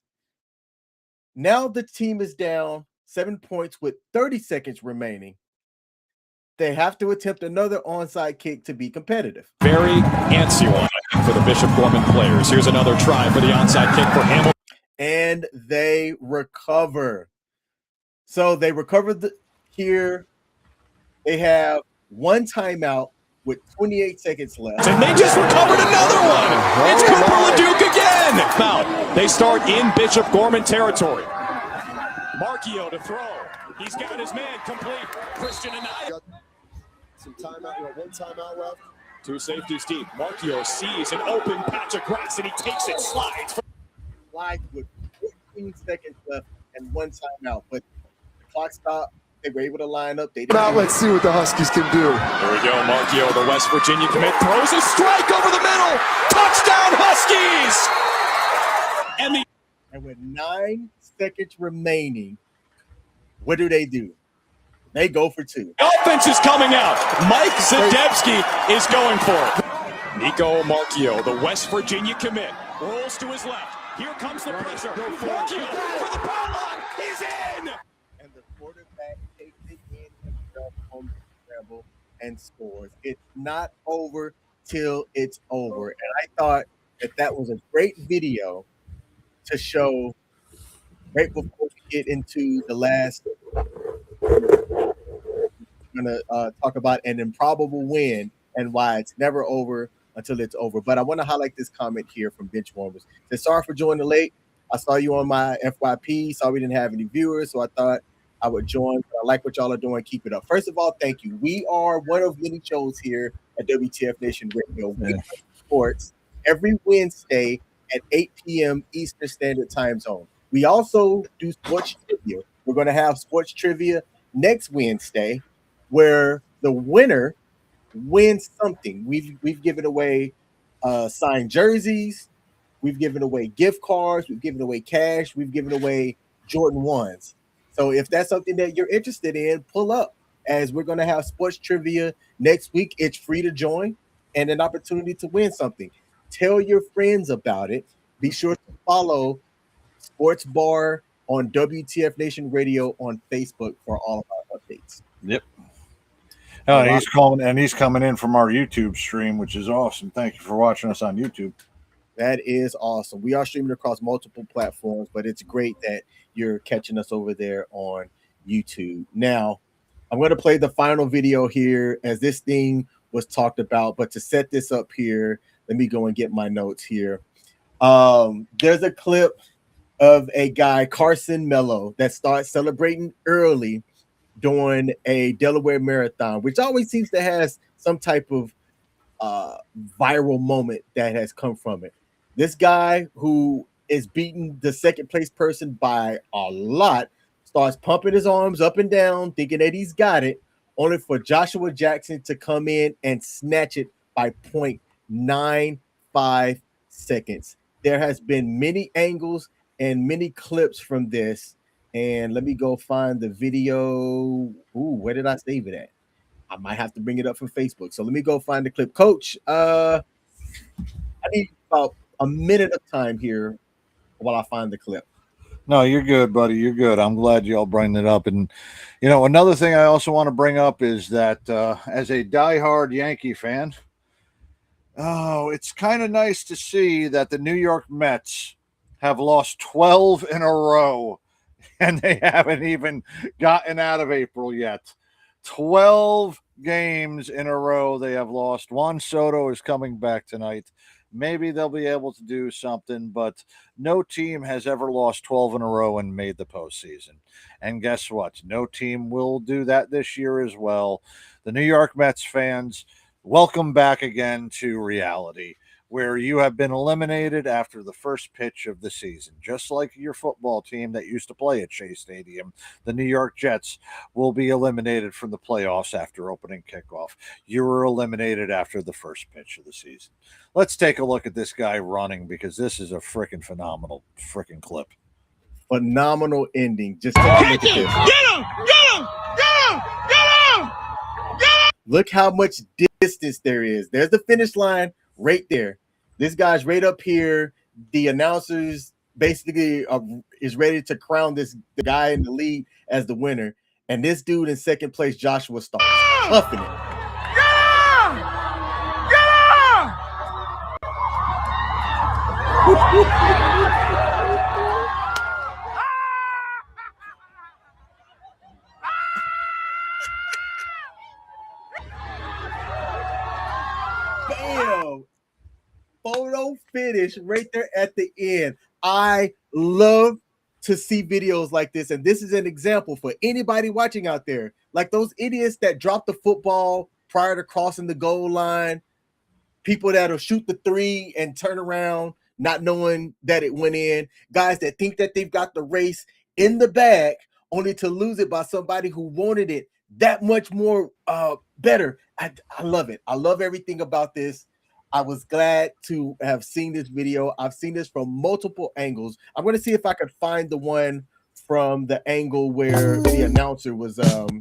Now the team is down 7 points with 30 seconds remaining. They have to attempt another onside kick to be competitive. very antsy one for the Bishop Gorman players. Here's another try for the onside kick for Hamilton. And they recover. So they recovered here. They have 1 timeout with 28 seconds left. And they just recovered another one. It's Cooper LeDuc again. Now, they start in Bishop Gorman territory. Marchio to throw. He's got his man complete. Christian and I. Got some timeout, 1 timeout left. 2 safeties deep. Marchio sees an open patch of grass and he takes it, slides. Slides with 14 seconds left and 1 timeout. But the clock stopped. They were able to line up. Now let's see what the Huskies can do. Here we go. Marchio, the West Virginia commit, throws a strike over the middle. Touchdown, Huskies! And with 9 seconds remaining, what do? They go for 2. Offense is coming out. Mike Zadebski is going for it. Nico Marchio, the West Virginia commit, rolls to his left. Here comes the pressure. Marchio for the power line. He's in! And the quarterback takes it in himself on the scramble and scores. It's not over till it's over. And I thought that was a great video to show right before we get into the last. We're going to talk about an improbable win and why it's never over until it's over. But I want to highlight this comment here from Benchwarmers. Says, sorry for joining late. I saw you on my FYP, saw we didn't have any viewers, so I thought I would join. But I like what y'all are doing. Keep it up. First of all, thank you. We are one of many shows here at WTF Nation Radio. We do sports every Wednesday at 8 p.m. Eastern Standard Time Zone. We also do sports trivia. We're going to have sports trivia next Wednesday, where the winner wins something. We've given away signed jerseys. We've given away gift cards. We've given away cash. We've given away Jordan 1s. So if that's something that you're interested in, pull up, as we're going to have sports trivia next week. It's free to join and an opportunity to win something. Tell your friends about it. Be sure to follow Sports Bar on WTF Nation Radio on Facebook for all of our updates. Yep. Oh, he's coming in from our YouTube stream, which is awesome. Thank you for watching us on YouTube. That is awesome. We are streaming across multiple platforms, but it's great that you're catching us over there on YouTube. Now, I'm going to play the final video here as this thing was talked about, but to set this up here, let me go and get my notes here. There's a clip of a guy, Carson Mello, that starts celebrating early during a Delaware marathon, which always seems to have some type of viral moment that has come from it. This guy, who is beating the second place person by a lot, starts pumping his arms up and down, thinking that he's got it, only for Joshua Jackson to come in and snatch it by 0.95 seconds. There has been many angles and many clips from this. And let me go find the video. Ooh, where did I save it at? I might have to bring it up from Facebook. So let me go find the clip. Coach, I need about a minute of time here while I find the clip. No, you're good, buddy. You're good. I'm glad y'all bring it up. And, another thing I also want to bring up is that as a diehard Yankee fan, it's kind of nice to see that the New York Mets have lost 12 in a row and they haven't even gotten out of April yet. 12 games in a row they have lost. Juan Soto is coming back tonight. Maybe they'll be able to do something, but no team has ever lost 12 in a row and made the postseason. And guess what? No team will do that this year as well. The New York Mets fans, welcome back again to reality, where you have been eliminated after the first pitch of the season. Just like your football team that used to play at Shea Stadium, the New York Jets will be eliminated from the playoffs after opening kickoff. You were eliminated after the first pitch of the season. Let's take a look at this guy running, because this is a freaking phenomenal freaking clip. Phenomenal ending. Just take a look at this. Get him! Get him! Get him! Get him! Look how much distance there is. There's the finish line right there. This guy's right up here. The announcers basically is ready to crown the guy in the lead as the winner. And this dude in second place, Joshua Starks, huffing it. Bam! Photo finish right there at the end. I love to see videos like this, and this is an example for anybody watching out there. Like those idiots that drop the football prior to crossing the goal line, people that'll shoot the three and turn around not knowing that it went in, guys that think that they've got the race in the bag only to lose it by somebody who wanted it that much more better. I love it. I love everything about this. I was glad to have seen this video. I've seen this from multiple angles. I'm going to see if I could find the one from the angle where the announcer was talking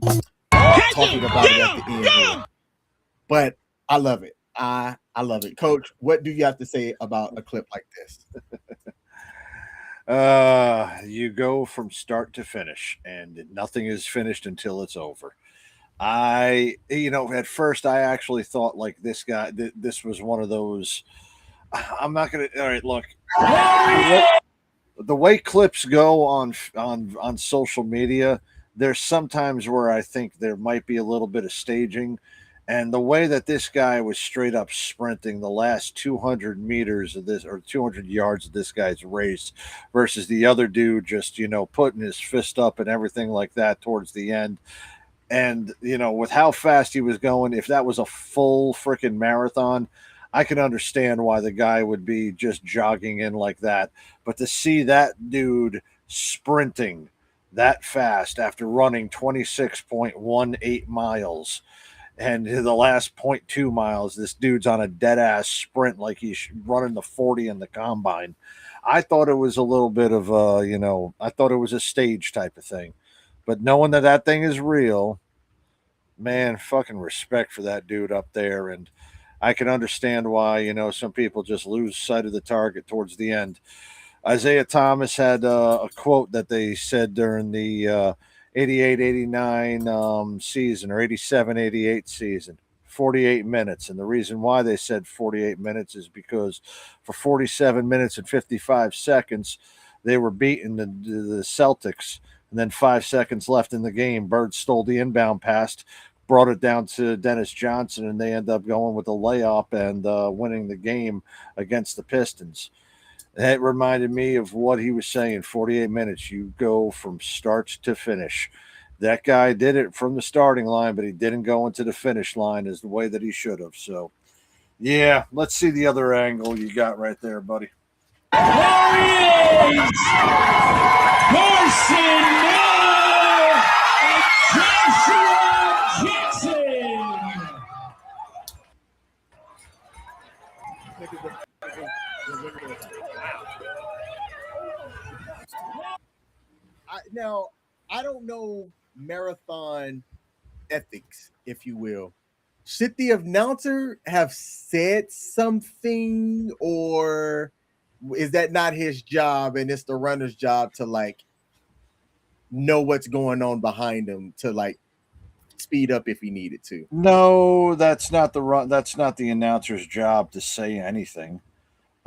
about it at the end here. But I love it. I love it. Coach, what do you have to say about a clip like this? You go from start to finish, and nothing is finished until it's over. At first I actually thought like this guy, this was one of those. I'm not gonna. All right, look. The way clips go on social media, there's sometimes where I think there might be a little bit of staging. And the way that this guy was straight up sprinting the last 200 meters of this, or 200 yards of this guy's race, versus the other dude just, putting his fist up and everything like that towards the end. And, with how fast he was going, if that was a full freaking marathon, I can understand why the guy would be just jogging in like that. But to see that dude sprinting that fast after running 26.18 miles, and the last 0.2 miles, this dude's on a dead ass sprint like he's running the 40 in the combine. I thought it was a little bit of I thought it was a stage type of thing. But knowing that thing is real, man, fucking respect for that dude up there. And I can understand why, some people just lose sight of the target towards the end. Isaiah Thomas had a quote that they said during the 88-89 season, or 87-88 season, 48 minutes. And the reason why they said 48 minutes is because for 47 minutes and 55 seconds, they were beating the Celtics. And then 5 seconds left in the game, Bird stole the inbound pass, brought it down to Dennis Johnson, and they end up going with a layup and winning the game against the Pistons. That reminded me of what he was saying. 48 minutes, you go from start to finish. That guy did it from the starting line, but he didn't go into the finish line as the way that he should have. So, yeah, let's see the other angle you got right there, buddy. There he is! Carson Miller and Joshua Jackson! Now, I don't know marathon ethics, if you will. Should the announcer have said something, or is that not his job, and it's the runner's job to like know what's going on behind him to like speed up if he needed to? No, that's not the announcer's job to say anything.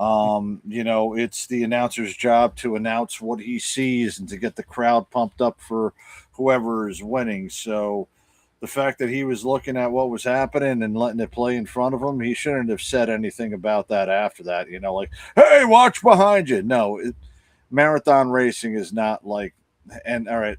It's the announcer's job to announce what he sees and to get the crowd pumped up for whoever is winning. So the fact that he was looking at what was happening and letting it play in front of him, he shouldn't have said anything about that after that, like, hey, watch behind you. No, marathon racing is not like, and all right,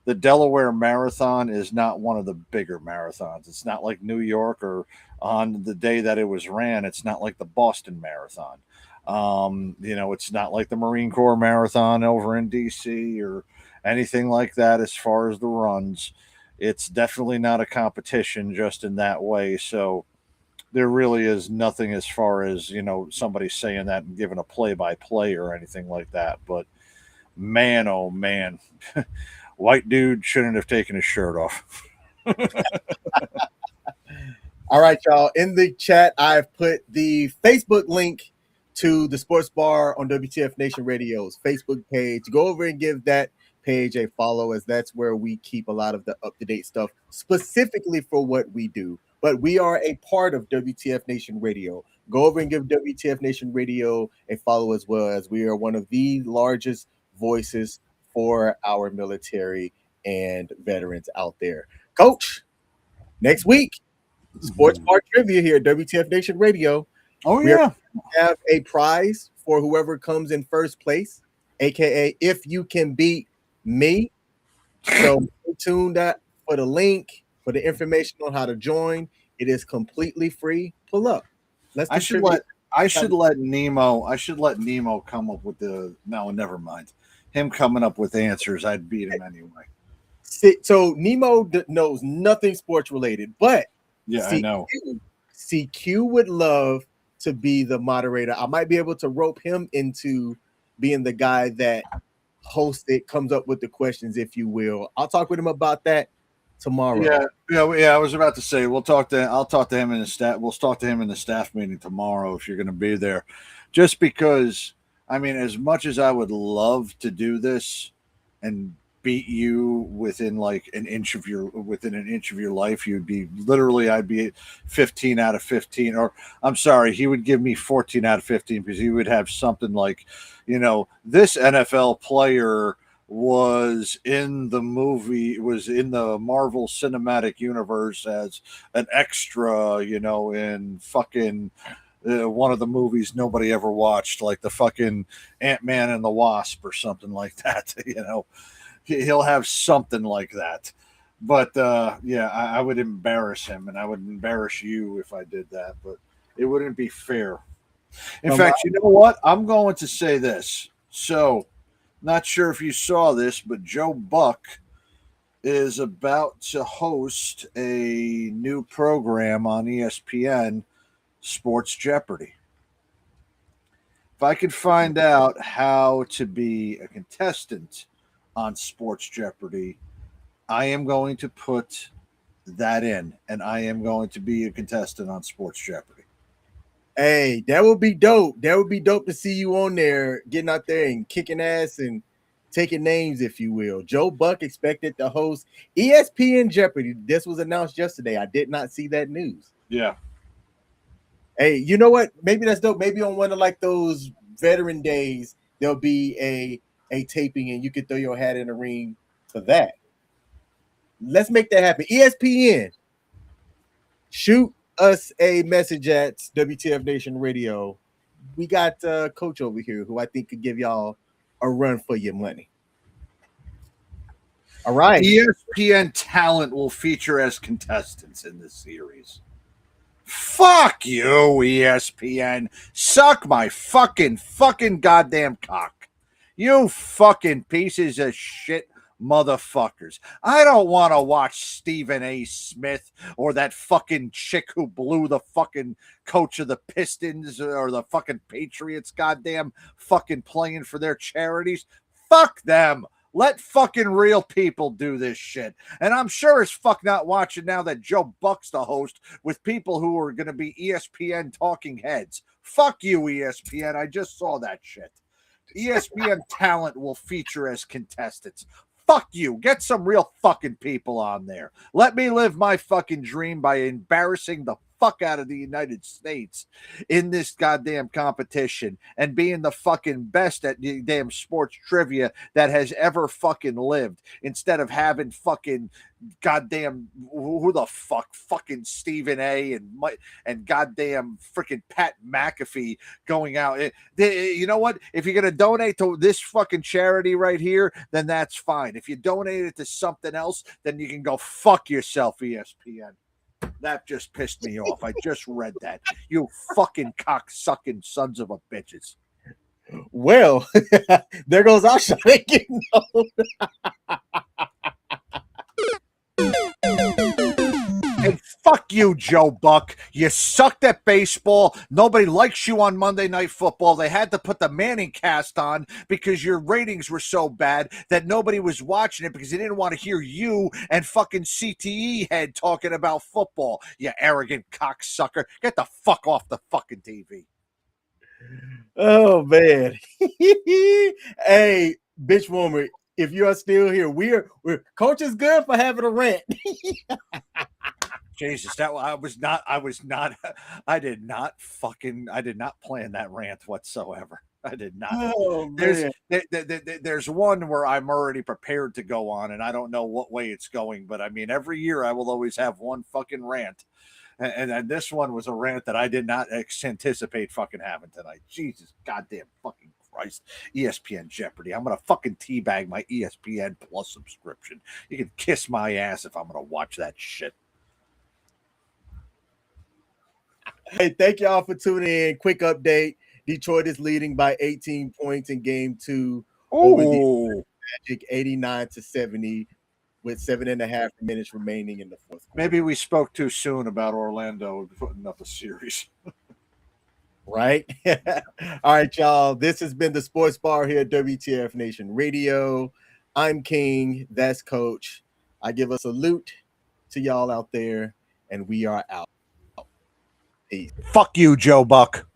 the Delaware Marathon is not one of the bigger marathons. It's not like New York, or on the day that it was ran, it's not like the Boston Marathon. It's not like the Marine Corps Marathon over in DC or anything like that as far as the runs. It's definitely not a competition just in that way. So there really is nothing as far as, somebody saying that and giving a play-by-play or anything like that. But man, oh man, white dude shouldn't have taken his shirt off. All right, y'all. In the chat, I've put the Facebook link to the Sports Bar on WTF Nation Radio's Facebook page. Go over and give that page a follow, as that's where we keep a lot of the up-to-date stuff specifically for what we do. But we are a part of WTF Nation Radio. Go over and give WTF Nation Radio a follow as well, as we are one of the largest voices for our military and veterans out there. Coach, next week, Sports Bar Trivia here at WTF Nation Radio. Oh, yeah. We have a prize for whoever comes in first place, aka if you can beat me. So stay tuned for the link, for the information on how to join. It is completely free. Pull up. I should let Nemo come up with never mind. Him coming up with answers, I'd beat him anyway. So Nemo knows nothing sports related, but yeah, I know. CQ would love to be the moderator. I might be able to rope him into being the guy that hosts it, comes up with the questions, if you will. I'll talk with him about that tomorrow. Yeah. I was about to say I'll talk to him in the staff. We'll talk to him in the staff meeting tomorrow if you're going to be there. Just because, I mean, as much as I would love to do this and beat you within an inch of your life, I'd be 15 out of 15, or I'm sorry, he would give me 14 out of 15, because he would have something like, this NFL player was in the Marvel Cinematic Universe as an extra, in fucking one of the movies nobody ever watched, like the fucking Ant-Man and the Wasp or something like that. He'll have something like that. But I would embarrass him, and I would embarrass you if I did that, but it wouldn't be fair. In fact, you know what? I'm going to say this. So, not sure if you saw this, but Joe Buck is about to host a new program on ESPN, Sports Jeopardy. If I could find out how to be a contestant on Sports Jeopardy, I am going to put that in, and I am going to be a contestant on Sports Jeopardy. Hey, that would be dope. That would be dope to see you on there, getting out there and kicking ass and taking names, if you will. Joe Buck expected to host ESPN Jeopardy. This was announced yesterday. I did not see that news. Yeah. Hey, you know what? Maybe that's dope. Maybe on one of like those veteran days, there'll be a taping and you can throw your hat in the ring for that. Let's make that happen. ESPN, shoot us a message at WTF Nation Radio. We got Coach over here who I think could give y'all a run for your money. All right. ESPN talent will feature as contestants in this series. Fuck you, ESPN. Suck my fucking goddamn cock. You fucking pieces of shit motherfuckers. I don't want to watch Stephen A. Smith or that fucking chick who blew the fucking coach of the Pistons or the fucking Patriots goddamn fucking playing for their charities. Fuck them. Let fucking real people do this shit. And I'm sure as fuck not watching now that Joe Buck's the host with people who are going to be ESPN talking heads. Fuck you, ESPN. I just saw that shit. ESPN talent will feature as contestants. Fuck you. Get some real fucking people on there. Let me live my fucking dream by embarrassing the fuck out of the United States in this goddamn competition and being the fucking best at the damn sports trivia that has ever fucking lived, instead of having fucking goddamn who the fucking Stephen A and goddamn freaking Pat McAfee going out. You know what? If you're gonna donate to this fucking charity right here, then that's fine. If you donate it to something else, then you can go fuck yourself, ESPN. That just pissed me off. I just read that. You fucking cock-sucking sons of a bitches. Well, there goes our shot at getting known. And fuck you, Joe Buck. You sucked at baseball. Nobody likes you on Monday Night Football. They had to put the Manning cast on because your ratings were so bad that nobody was watching it because they didn't want to hear you and fucking CTE head talking about football. You arrogant cocksucker. Get the fuck off the fucking TV. Oh, man. Hey, bitch woman, if you are still here, we're Coach is good for having a rant. Jesus, I did not plan that rant whatsoever. I did not. Oh, man. There's one where I'm already prepared to go on, and I don't know what way it's going, but I mean, every year I will always have one fucking rant. And this one was a rant that I did not anticipate fucking having tonight. Jesus goddamn fucking Christ. ESPN Jeopardy. I'm going to fucking teabag my ESPN Plus subscription. You can kiss my ass if I'm going to watch that shit. Hey, thank y'all for tuning in. Quick update. Detroit is leading by 18 points in game 2 over the Magic, 89-70, with 7.5 minutes remaining in the fourth quarter. Maybe we spoke too soon about Orlando putting up a series. Right? All right, y'all. This has been the Sports Bar here at WTF Nation Radio. I'm King. That's Coach. I give a salute to y'all out there, and we are out. Peace. Fuck you, Joe Buck.